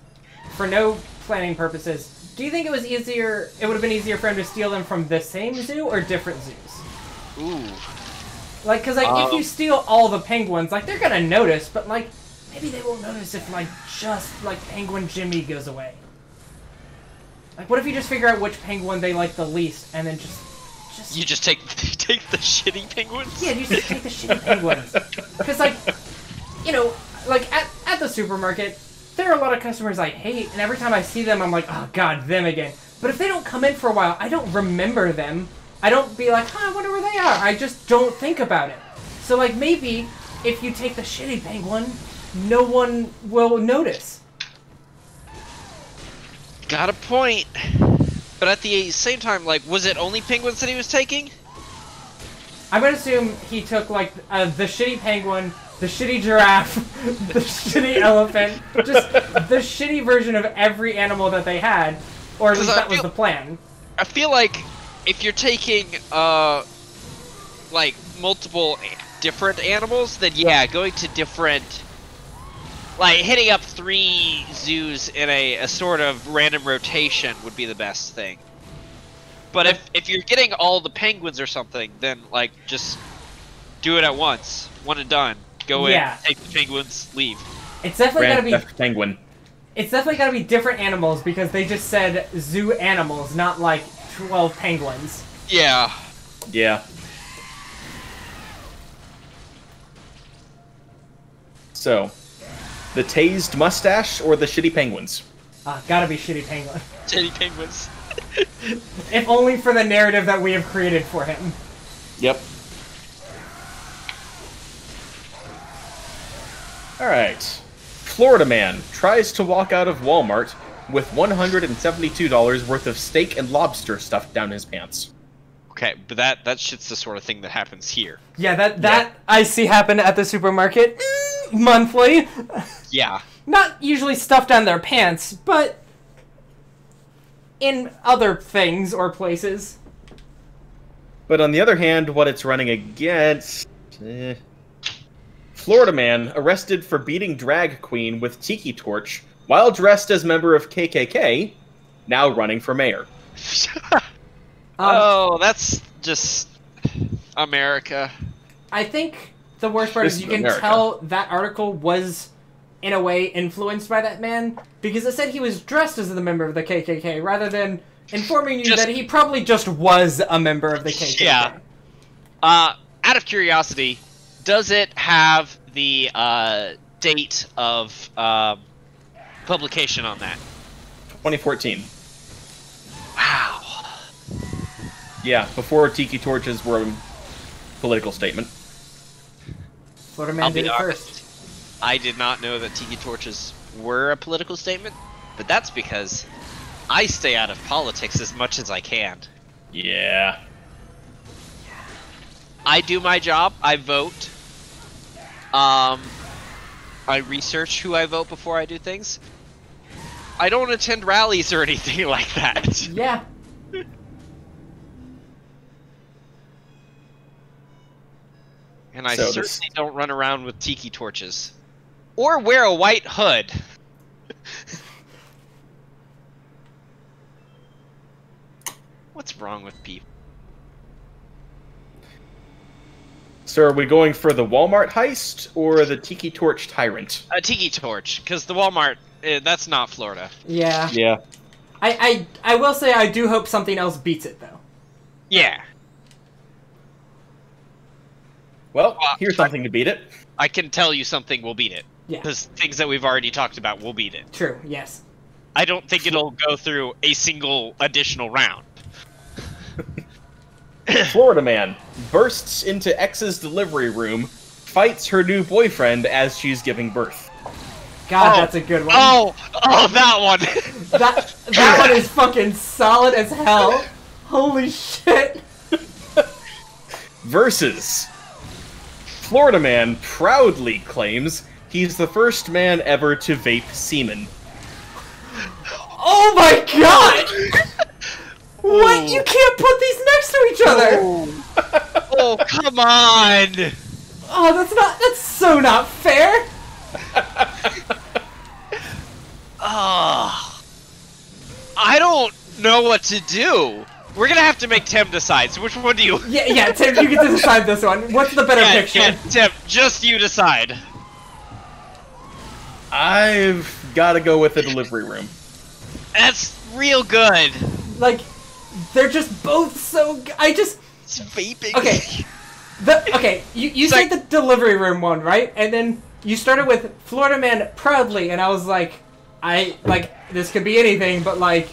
for no planning purposes, do you think it was easier? It would have been easier for him to steal them from the same zoo or different zoos? Ooh. Like, because, like, if you steal all the penguins, like, they're gonna notice, but, like, maybe they won't notice if, like, just, like, Penguin Jimmy goes away. Like, what if you just figure out which penguin they like the least, and then just... You just take the shitty penguins? Yeah, you just take the shitty penguins. Because, like, you know, like, at the supermarket, there are a lot of customers I hate, and every time I see them, I'm like, oh, God, them again. But if they don't come in for a while, I don't remember them. I don't be like, I wonder where they are. I just don't think about it. So, like, maybe if you take the shitty penguin, no one will notice. Got a point. But at the same time, like, was it only penguins that he was taking? I'm gonna assume he took, like, the shitty penguin, the shitty giraffe, the shitty elephant, just the shitty version of every animal that they had, or at least that was the plan. I feel like if you're taking, like, multiple different animals, then yeah, going to different, like, hitting up 3 zoos in a sort of random rotation would be the best thing. But if you're getting all the penguins or something, then, like, just do it at once. One and done. Go in, take the penguins, leave. It's definitely Grand gotta be... Theft Penguin. It's definitely gotta be different animals because they just said zoo animals, not like 12 penguins. Yeah. Yeah. So, the tased mustache or the shitty penguins? Gotta be shitty penguin. Shitty penguins. If only for the narrative that we have created for him. Yep. Alright. Florida man tries to walk out of Walmart with $172 worth of steak and lobster stuffed down his pants. Okay, but that shit's the sort of thing that happens here. Yeah, that I see happen at the supermarket monthly. Yeah. Not usually stuffed down their pants, but in other things or places. But on the other hand, what it's running against... Florida man arrested for beating drag queen with tiki torch while dressed as member of KKK, now running for mayor. Oh, that's just America. I think the worst part This is you is can America. tell that article was, in a way, influenced by that man, because it said he was dressed as a member of the KKK, rather than informing you that he probably just was a member of the KKK. Yeah. Out of curiosity, does it have the date of publication on that? 2014. Wow. Yeah, before tiki torches were a political statement. Florida man I'll did be it honest. first. I did not know that tiki torches were a political statement, but that's because I stay out of politics as much as I can. Yeah. I do my job. I vote. I research who I vote before I do things. I don't attend rallies or anything like that. Yeah. And I So certainly don't run around with tiki torches. Or wear a white hood. What's wrong with people? So are we going for the Walmart heist or the tiki torch tyrant? A tiki torch, because the Walmart, that's not Florida. Yeah. Yeah. I will say I do hope something else beats it, though. Yeah. Well, here's something to beat it. I can tell you something will beat it. Yeah. Because things that we've already talked about will beat it. True, yes. I don't think it'll go through a single additional round. Florida man bursts into ex's delivery room, fights her new boyfriend as she's giving birth. God, Oh. that's a good one. Oh, that one. That one is fucking solid as hell. Holy shit. Versus Florida man proudly claims he's the first man ever to vape semen. Oh my god! What? You can't put these next to each other! Oh, come on. Oh, that's so not fair! Oh, I don't know what to do. We're gonna have to make Tim decide. So which one do you? Yeah, Tim, you get to decide this one. What's the better picture? Yeah, Tim, just you decide. I've got to go with the delivery room. That's real good. Like, they're just both so It's vaping. Okay. You It's said like- the delivery room one, right? And then you started with Florida man proudly, and I was like, this could be anything, but like,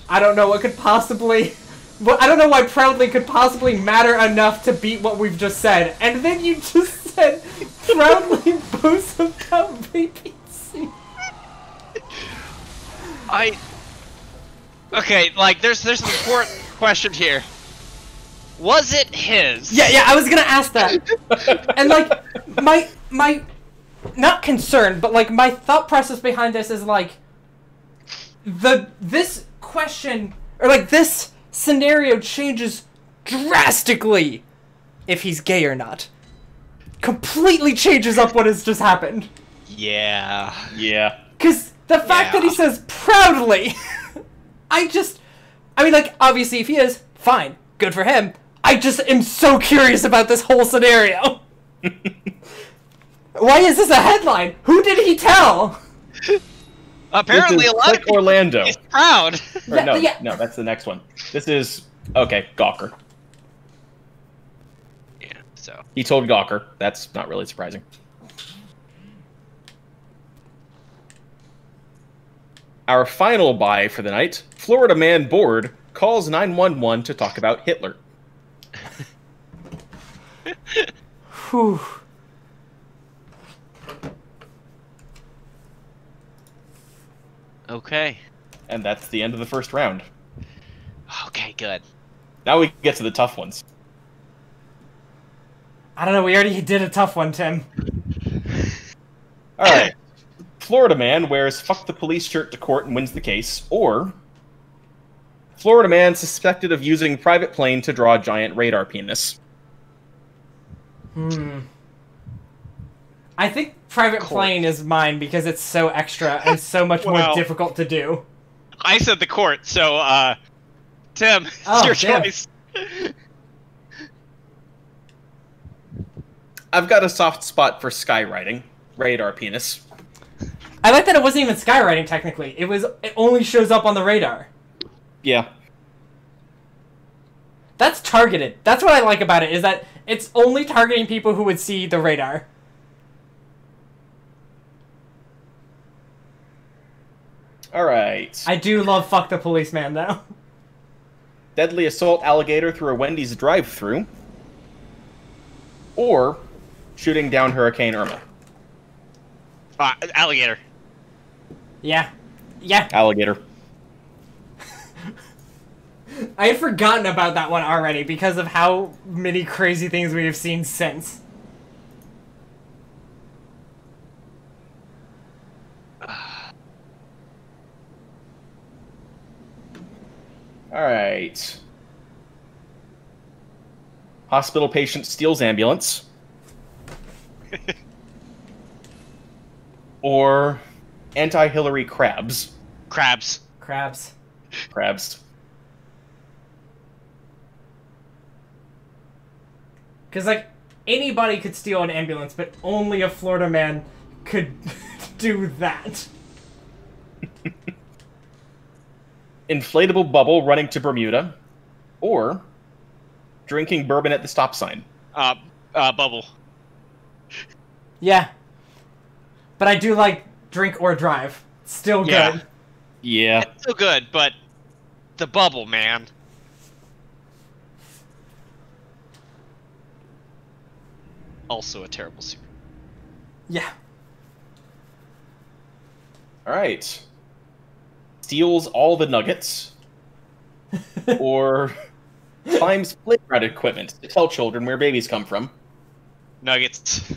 I don't know what could possibly... Well, I don't know why proudly could possibly matter enough to beat what we've just said. And then you just said proudly boasts about vaping semen. Okay, like there's an important question here. Was it his? Yeah, I was gonna ask that. And like, my not concern, but like my thought process behind this is like, this question, or like this scenario changes drastically if he's gay or not. Completely changes up what has just happened. Yeah. Yeah. Because the fact that he Yeah. says proudly, I mean, like, obviously if he is, fine, good for him. I just am so curious about this whole scenario. Why is this a headline? Who did he tell? Apparently, This is a lot of Click people Orlando. is proud. Or no, Yeah. no, that's the next one. This is okay. Gawker. Yeah. So. He told Gawker. That's not really surprising. Our final buy for the night: Florida man bored calls 911 to talk about Hitler. Whew. Okay. And that's the end of the first round. Okay. Good. Now we get to the tough ones. I don't know. We already did a tough one, Tim. All right. Florida man wears "fuck the police" shirt to court and wins the case, or Florida man suspected of using private plane to draw a giant radar penis. I think private plane is mine because it's so extra and so much more difficult to do. I said the court, so Tim, it's Oh, your damn. choice. I've got a soft spot for skywriting. Radar penis. I like that it wasn't even skywriting technically. It only shows up on the radar. Yeah. That's targeted. That's what I like about it, is that it's only targeting people who would see the radar. Alright. I do love fuck the policeman though. Deadly assault alligator through a Wendy's drive-thru, or shooting down Hurricane Irma. Alligator. Yeah. Yeah. Alligator. I had forgotten about that one already because of how many crazy things we have seen since. Alright. Hospital patient steals ambulance. Or anti-Hillary crabs. Crabs. Crabs. Crabs. Because, like, anybody could steal an ambulance, but only a Florida man could do that. Inflatable bubble running to Bermuda. Or drinking bourbon at the stop sign. Bubble. Yeah. But I do like drink or drive. Still good. Yeah. Yeah. It's so good, but the bubble, man. Also a terrible secret. Yeah. Alright. Steals all the nuggets. Or climbs playground equipment to tell children where babies come from. Nuggets.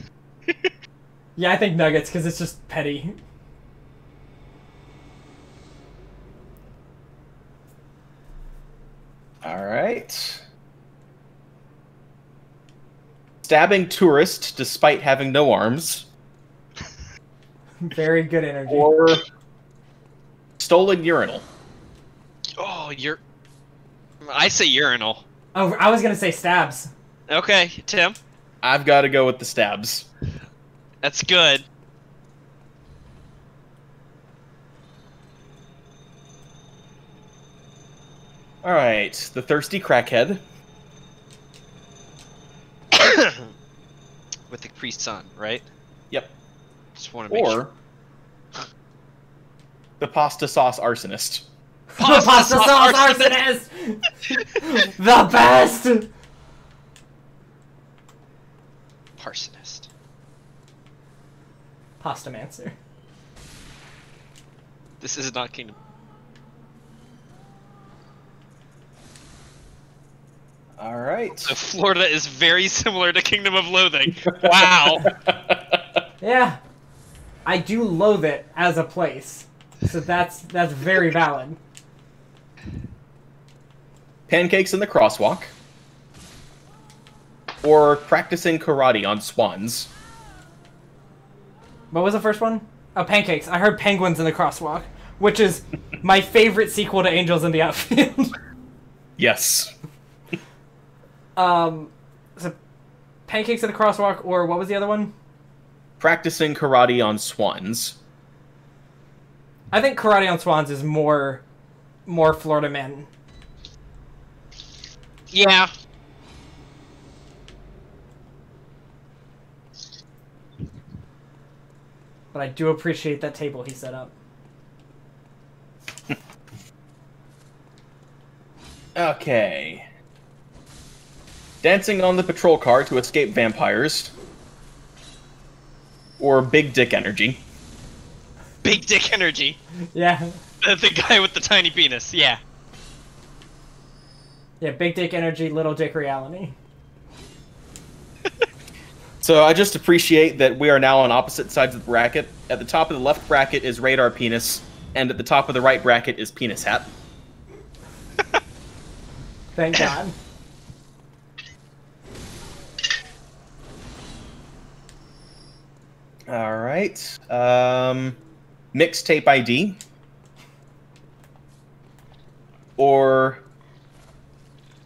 Yeah, I think nuggets, because it's just petty. Alright. Stabbing tourist despite having no arms. Very good energy. Or stolen urinal. Oh, I say urinal. Oh, I was going to say stabs. Okay, Tim. I've got to go with the stabs. That's good. Alright, the thirsty crackhead. With the Capri Sun, right? Yep. Just want to make sure. Or the pasta sauce arsonist. Pasta sauce arsonist! The best! Parsonist. Pasta mancer. This is not Kingdom. Alright. So Florida is very similar to Kingdom of Loathing. Wow. Yeah. I do loathe it as a place. So that's very valid. Pancakes in the crosswalk. Or practicing karate on swans. What was the first one? Oh, pancakes. I heard penguins in the crosswalk, which is my favorite sequel to Angels in the Outfield. Yes. So pancakes in the crosswalk, or what was the other one? Practicing karate on swans. I think Karate on Swans is more Florida Man. Yeah. But I do appreciate that table he set up. Okay. Dancing on the patrol car to escape vampires. Or big dick energy. Big dick energy. Yeah. The guy with the tiny penis, yeah. Yeah, big dick energy, little dick reality. So I just appreciate that we are now on opposite sides of the bracket. At the top of the left bracket is radar penis, and at the top of the right bracket is penis hat. Thank God. All right. Mixtape ID. Or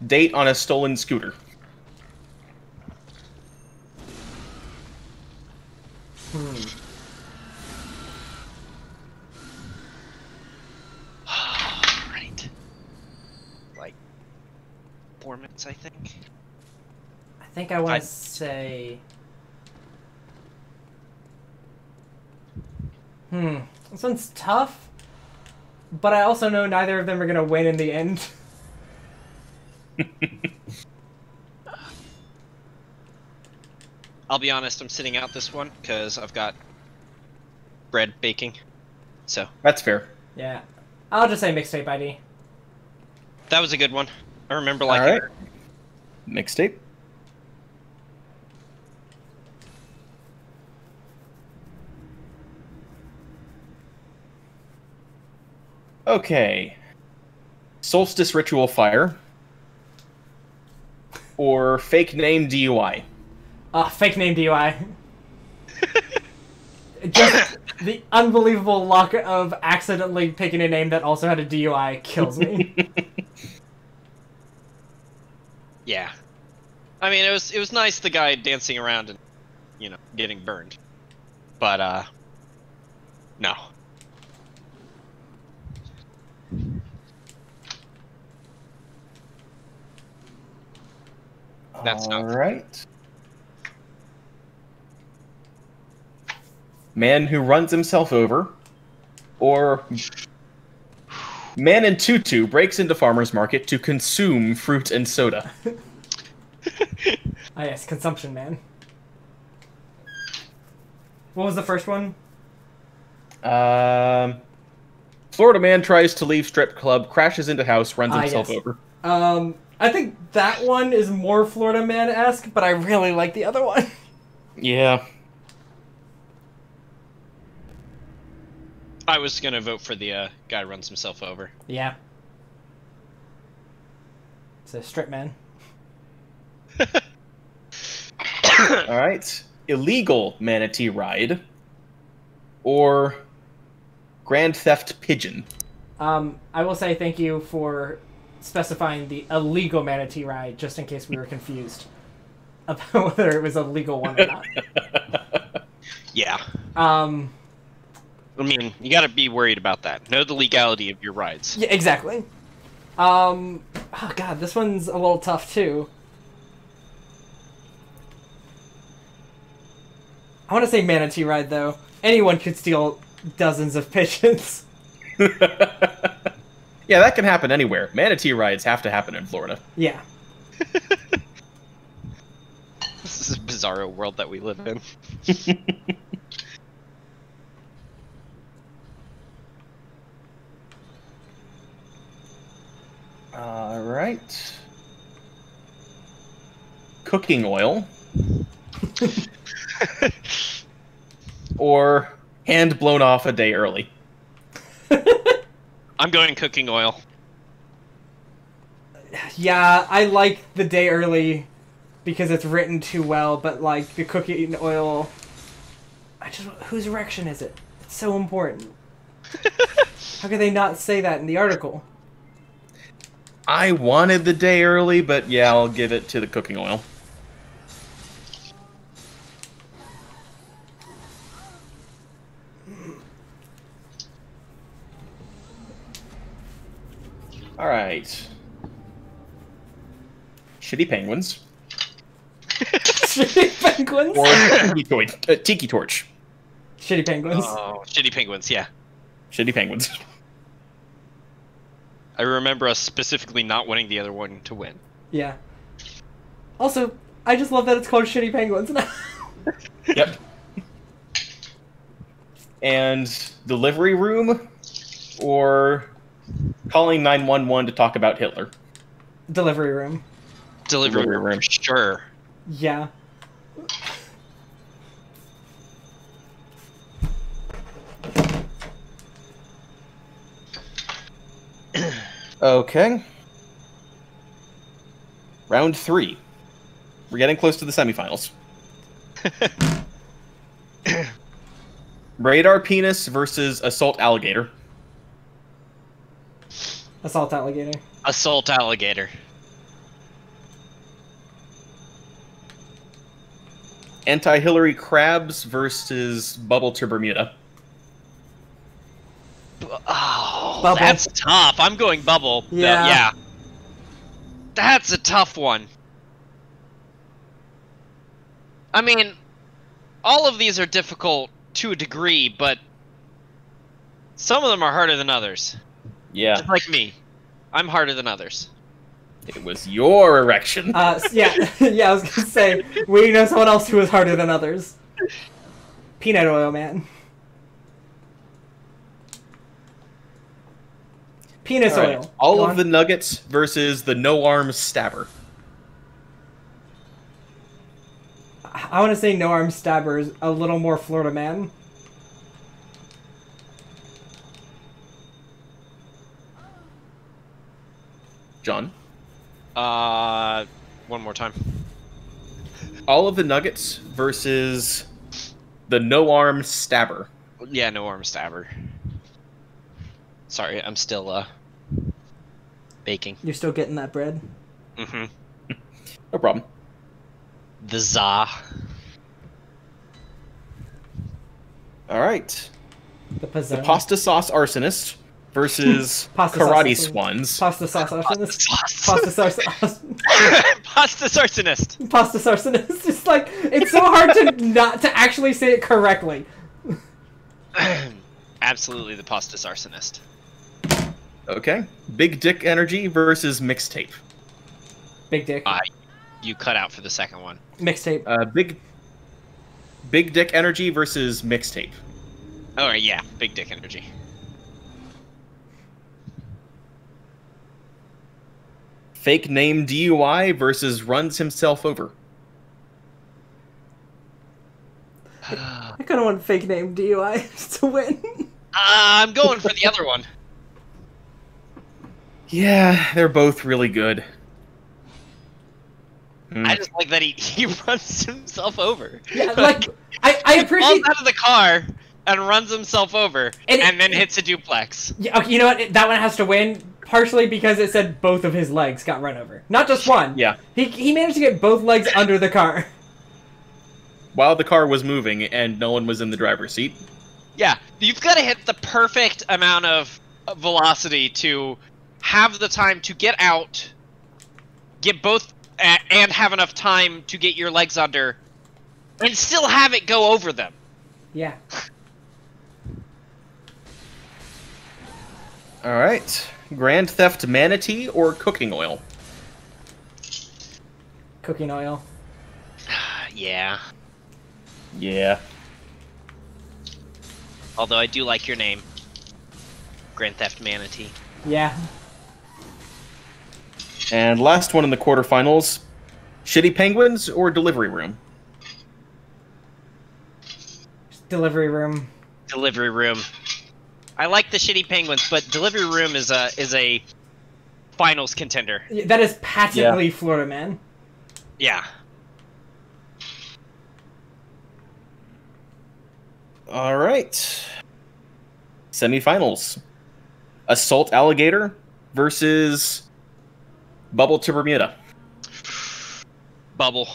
date on a stolen scooter. Right. Like 4 minutes, I think. I think I want to say... This one's tough, but I also know neither of them are going to win in the end. I'll be honest, I'm sitting out this one because I've got bread baking. So That's fair. Yeah. I'll just say mixtape ID. that was a good one. I remember All liking right. it. Mixtape. Okay. Solstice Ritual Fire. Or fake name DUI. Fake name DUI. Just the unbelievable luck of accidentally picking a name that also had a DUI kills me. Yeah. I mean, it was nice the guy dancing around and, you know, getting burned. But no. That's All not right. Man who runs himself over. Or man in tutu breaks into farmer's market to consume fruit and soda. Ah, yes, consumption man. What was the first one? Florida man tries to leave strip club, crashes into house, runs Ah, himself yes. over. I think that one is more Florida Man-esque, but I really like the other one. Yeah. I was gonna vote for the guy who runs himself over. Yeah. It's a strip man. All right. Illegal manatee ride. Or Grand Theft Pigeon. I will say thank you for specifying the illegal manatee ride, just in case we were confused about whether it was a legal one or not. Yeah. I mean, you gotta be worried about that. Know the legality of your rides. Yeah, exactly. Oh god, this one's a little tough too. I want to say manatee ride though. Anyone could steal dozens of pigeons. Yeah, that can happen anywhere. Manatee rides have to happen in Florida. Yeah. This is a bizarro world that we live in. All right. Cooking oil. Or hand blown off a day early. I'm going cooking oil. Yeah, I like the day early because it's written too well, but like the cooking oil, whose erection is it? It's so important. How could they not say that in the article? I wanted the day early, but yeah, I'll give it to the cooking oil. All right. Shitty penguins. Shitty penguins. Or tiki torch. Shitty penguins. Oh, shitty penguins. Yeah. Shitty penguins. I remember us specifically not wanting the other one to win. Yeah. Also, I just love that it's called Shitty Penguins now. Yep. And delivery room, or calling 911 to talk about Hitler. Delivery room. Delivery room. Sure. Yeah. Okay. Round 3. We're getting close to the semifinals. Radar penis versus assault alligator. Assault alligator. Assault alligator. Anti-Hillary crabs versus bubble to Bermuda. Oh, Bubble. that's tough. I'm going bubble. Yeah. Yeah. That's a tough one. I mean, all of these are difficult to a degree, but some of them are harder than others. Yeah. Just like me. I'm harder than others. It was your erection. Yeah, yeah, I was gonna say, we know someone else who is harder than others. Peanut oil man. Penis All right. oil. All Go of on. the nuggets versus the no-arm stabber. I want to say no arm stabber is a little more Florida man. John? One more time. All of the nuggets versus the no-arm stabber. Yeah, no arm stabber. Sorry, I'm still, baking. You're still getting that bread. Mm-hmm. No problem. The za. All right. The The pizzazz. pasta sauce arsonist versus Pasta karate sauce. swans. Pasta sauce arsonist. Sauce. Pasta sauce. Pasta arsonist. Pasta arsonist. It's like it's so hard to not to actually say it correctly. Absolutely the pasta arsonist. Okay. Big dick energy versus mixtape. Big dick. You cut out for the second one. Mixtape. Big dick energy versus mixtape. Oh, yeah. Big dick energy. Fake name DUI versus runs himself over. I kind of want fake name DUI to win. I'm going for the other one. Yeah, they're both really good. I just like that he runs himself over. Yeah, like I He appreciate. falls out of the car and runs himself over, And and then hits a duplex. Yeah, okay, you know what? That one has to win partially because it said both of his legs got run over, not just one. Yeah. He managed to get both legs under the car. While the car was moving and no one was in the driver's seat. Yeah, you've got to hit the perfect amount of velocity to have the time to get out, get both, and have enough time to get your legs under, and still have it go over them. Yeah. All right. Grand Theft Manatee or cooking oil? Cooking oil. Yeah. Yeah. Although I do like your name. Grand Theft Manatee. Yeah. And last one in the quarterfinals. Shitty Penguins or Delivery Room? Delivery room. Delivery Room. I like the Shitty Penguins, but Delivery Room is a finals contender. Yeah, that is patently Florida man. Yeah. All right. Semifinals. Assault Alligator versus Bubble to Bermuda. Bubble.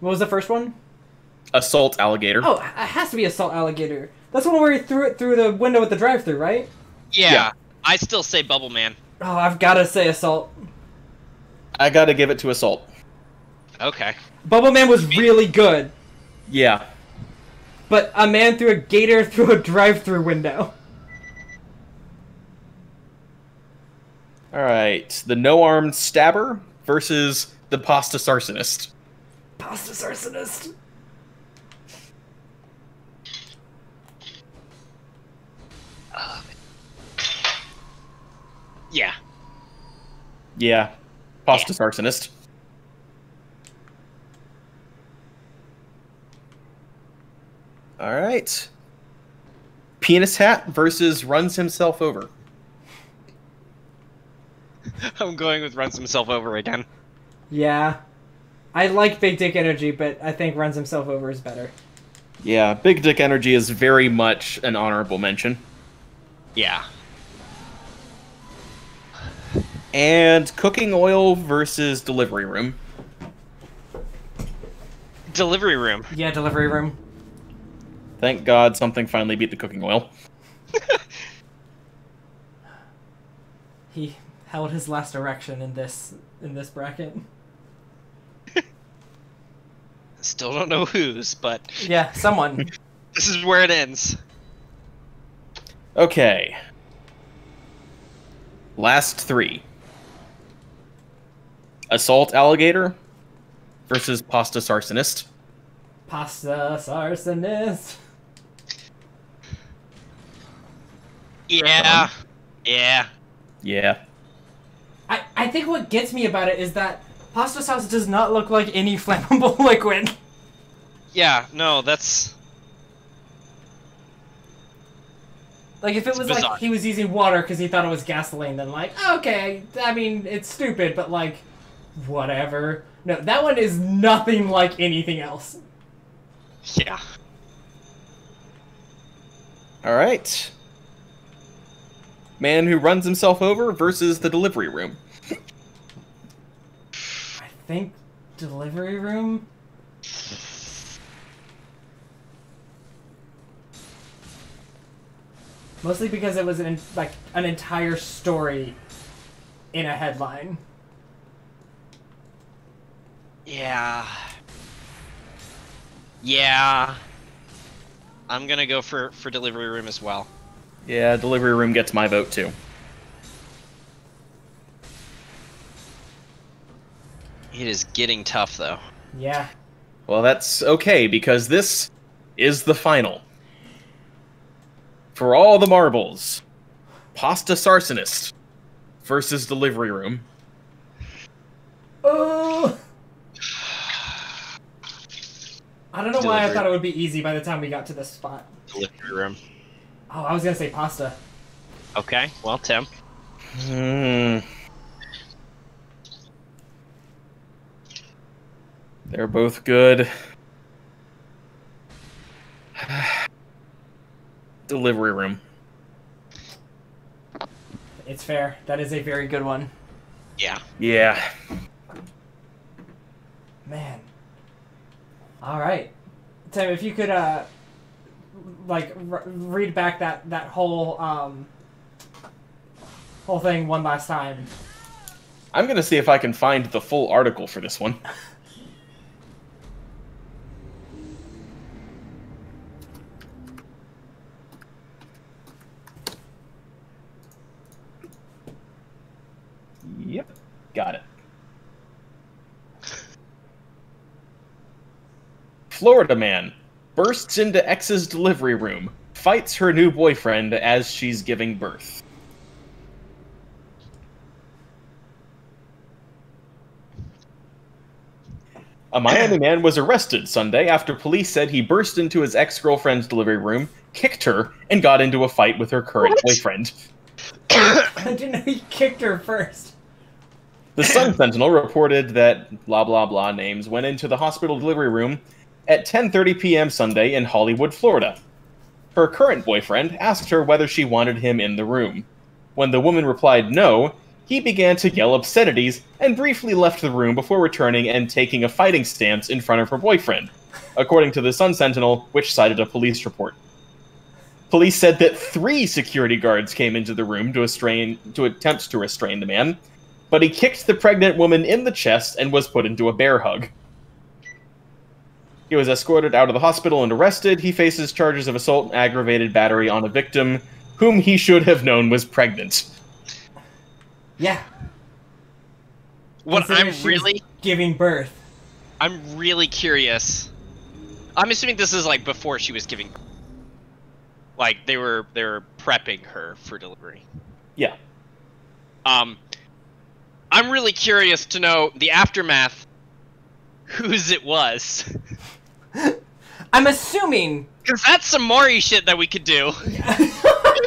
What was the first one? Assault Alligator. Oh, it has to be assault alligator. That's the one where he threw it through the window at the drive-thru, right? Yeah. I still say Bubble Man. Oh, I've got to say Assault. I gotta give it to Assault. Okay. Bubble Man was really good, Yeah. but a man threw a gator through a drive-through window. Alright, the no-armed stabber versus the pasta arsonist. Pasta arsonist. Yeah. Yeah. Pasta arsonist. Alright. Penis hat versus runs himself over. I'm going with runs himself over again. Yeah. I like Big Dick Energy, but I think runs himself over is better. Yeah, Big Dick Energy is very much an honorable mention. Yeah. And cooking oil versus delivery room. Delivery room. Yeah, delivery room. Thank God something finally beat the cooking oil. He held his last erection in this bracket. Still don't know whose, but Yeah, someone. this is where it ends. Okay. Last three. Assault alligator versus pasta arsonist. Pasta arsonist. Yeah. Yeah. Yeah. I think what gets me about it is that pasta sauce does not look like any flammable liquid. Yeah, no, that's... Like, if it was bizarre. like he was using water because he thought it was gasoline, then like, okay, I mean, it's stupid, but like, whatever. No, that one is nothing like anything else. Yeah. Alright. Man who runs himself over versus the delivery room. I think delivery room? Mostly because it was an entire story in a headline. Yeah. Yeah. I'm gonna go for delivery room as well. Yeah, delivery room gets my vote too. It is getting tough, though. Yeah. Well, that's okay, because this is the final. For all the marbles, pasta arsonist versus delivery room. Oh! I don't know why I Delivery. thought it would be easy by the time we got to this spot. Delivery room. Oh, I was gonna say pasta. Okay, well, Tim. They're both good. Delivery room. It's fair. That is a very good one. Yeah. Yeah. Man. Alright. Tim, if you could, read back that whole thing one last time. I'm gonna see if I can find the full article for this one. Yep, got it. Florida man bursts into ex's delivery room, fights her new boyfriend as she's giving birth. A Miami man was arrested Sunday after police said he burst into his ex-girlfriend's delivery room, kicked her, and got into a fight with her current boyfriend. I didn't know he kicked her first. The Sun Sentinel reported that blah blah blah names went into the hospital delivery room at 10:30 p.m. Sunday in Hollywood, Florida. Her current boyfriend asked her whether she wanted him in the room. When the woman replied no, he began to yell obscenities and briefly left the room before returning and taking a fighting stance in front of her boyfriend, according to the Sun Sentinel, which cited a police report. Police said that 3 security guards came into the room to attempt to restrain the man, but he kicked the pregnant woman in the chest and was put into a bear hug. He was escorted out of the hospital and arrested. He faces charges of assault and aggravated battery on a victim whom he should have known was pregnant. Yeah. What Consider I'm she really was giving birth. I'm really curious. I'm assuming this is like before she was giving birth. Like they were prepping her for delivery. Yeah. I'm really curious to know the aftermath, whose it was. I'm assuming. Because that's some Maury shit that we could do.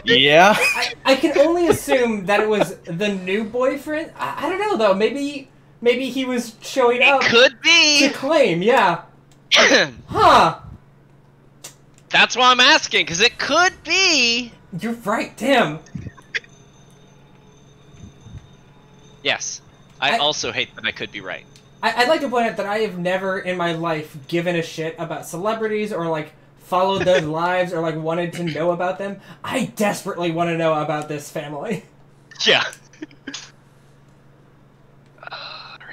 Yeah. I can only assume that it was the new boyfriend. I don't know though. Maybe he was showing up. It could be. To claim. Yeah. Huh. That's why I'm asking, because it could be. You're right, Tim. Yes. I also hate that I could be right. I'd like to point out that I have never in my life given a shit about celebrities or, like, followed their lives or, like, wanted to know about them. I desperately want to know about this family. Yeah.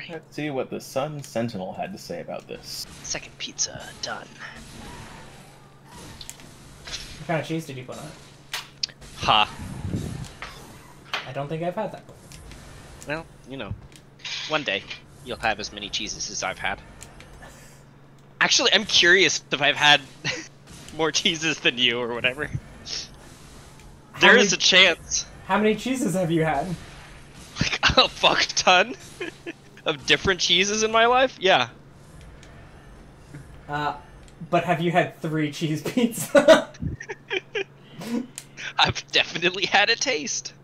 Let's see what the Sun Sentinel had to say about this. Second pizza done. What kind of cheese did you put on it? Ha. I don't think I've had that before. Well, you know, one day you'll have as many cheeses as I've had. Actually, I'm curious if I've had more cheeses than you or whatever. There is a chance. How many cheeses have you had? Like a fuck ton of different cheeses in my life? Yeah. But have you had 3 cheese pizza? I've definitely had a taste.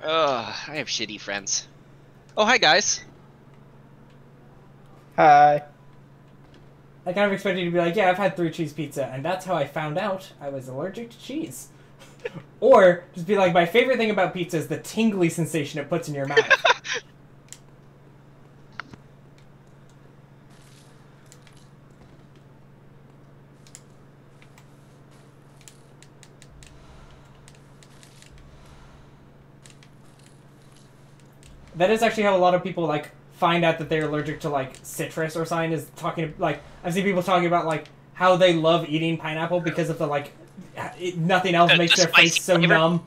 Ugh, I have shitty friends. Oh, hi guys. Hi. I kind of expected you to be like, yeah, I've had 3 cheese pizza, and that's how I found out I was allergic to cheese. Or just be like, my favorite thing about pizza is the tingly sensation it puts in your mouth. That is actually how a lot of people, like, find out that they're allergic to, like, citrus or something, is talking, like, I've seen people talking about, like, how they love eating pineapple because of the, like, nothing else makes their face so numb.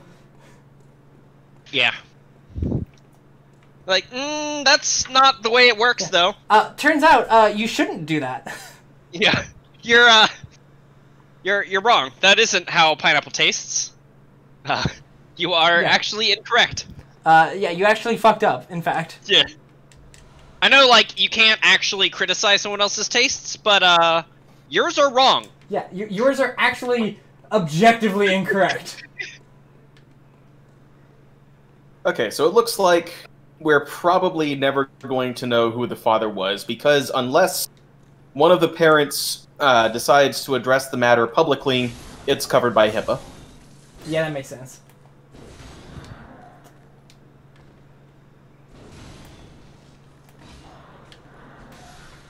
Yeah. Like, that's not the way it works, though. Turns out, you shouldn't do that. Yeah. You're wrong. That isn't how pineapple tastes. You are actually incorrect. Yeah, you actually fucked up, in fact. Yeah. I know, like, you can't actually criticize someone else's tastes, but, yours are wrong. Yeah, yours are actually objectively incorrect. Okay, so it looks like we're probably never going to know who the father was, because unless one of the parents decides to address the matter publicly, it's covered by HIPAA. Yeah, that makes sense.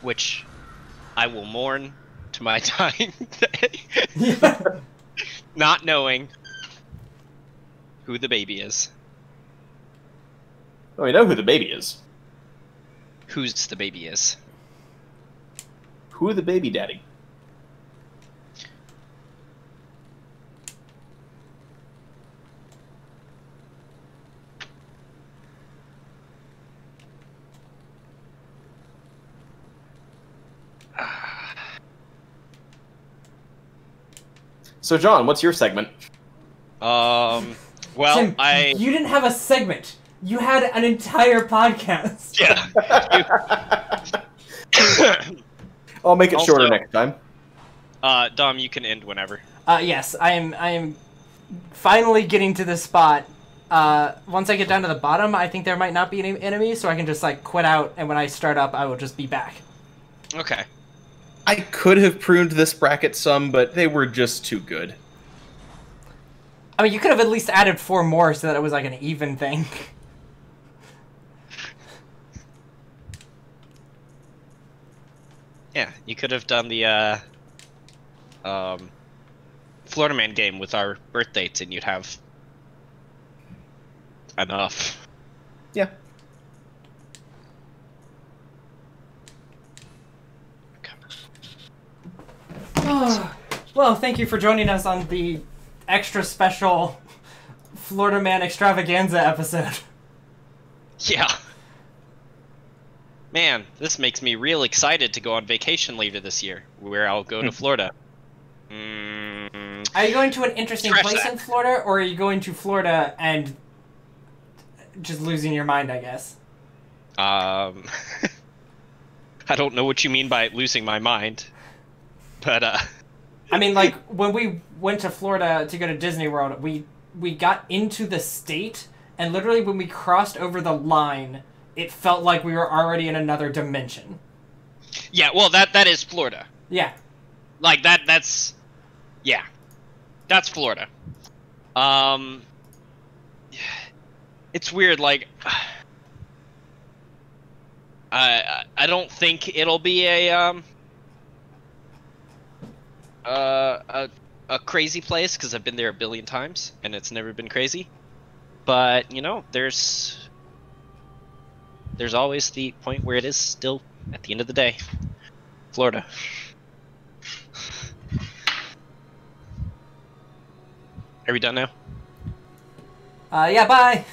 Which I will mourn to my dying day. Yeah. Not knowing who the baby is. Oh, we know who the baby is. Whose the baby is. Who the baby daddy? So, John, what's your segment? Well, Tim, I... You didn't have a segment. You had an entire podcast. Yeah. I'll make it Also, shorter next time. Dom, you can end whenever. Yes, I am finally getting to this spot. Once I get down to the bottom, I think there might not be any enemies, so I can just, like, quit out, and when I start up, I will just be back. Okay. I could have pruned this bracket some, but they were just too good. I mean, you could have at least added 4 more so that it was, like, an even thing. Yeah, you could have done the Florida Man game with our birth dates, and you'd have enough. Yeah. Well, thank you for joining us on the extra special Florida Man extravaganza episode. Yeah. Man, this makes me real excited to go on vacation later this year, where I'll go to Florida. Are you going to an interesting Scratch place that. in Florida, or are you going to Florida and just losing your mind, I guess? I don't know what you mean by losing my mind, but I mean, like, when we went to Florida to go to Disney World, we got into the state, and literally when we crossed over the line, it felt like we were already in another dimension. yeah, well, that is Florida. Yeah. Like that's Florida. It's weird. Like, I don't think it'll be a crazy place because I've been there a billion times and it's never been crazy. But you know, there's always the point where it is still at the end of the day, Florida. Are we done now? Yeah, bye!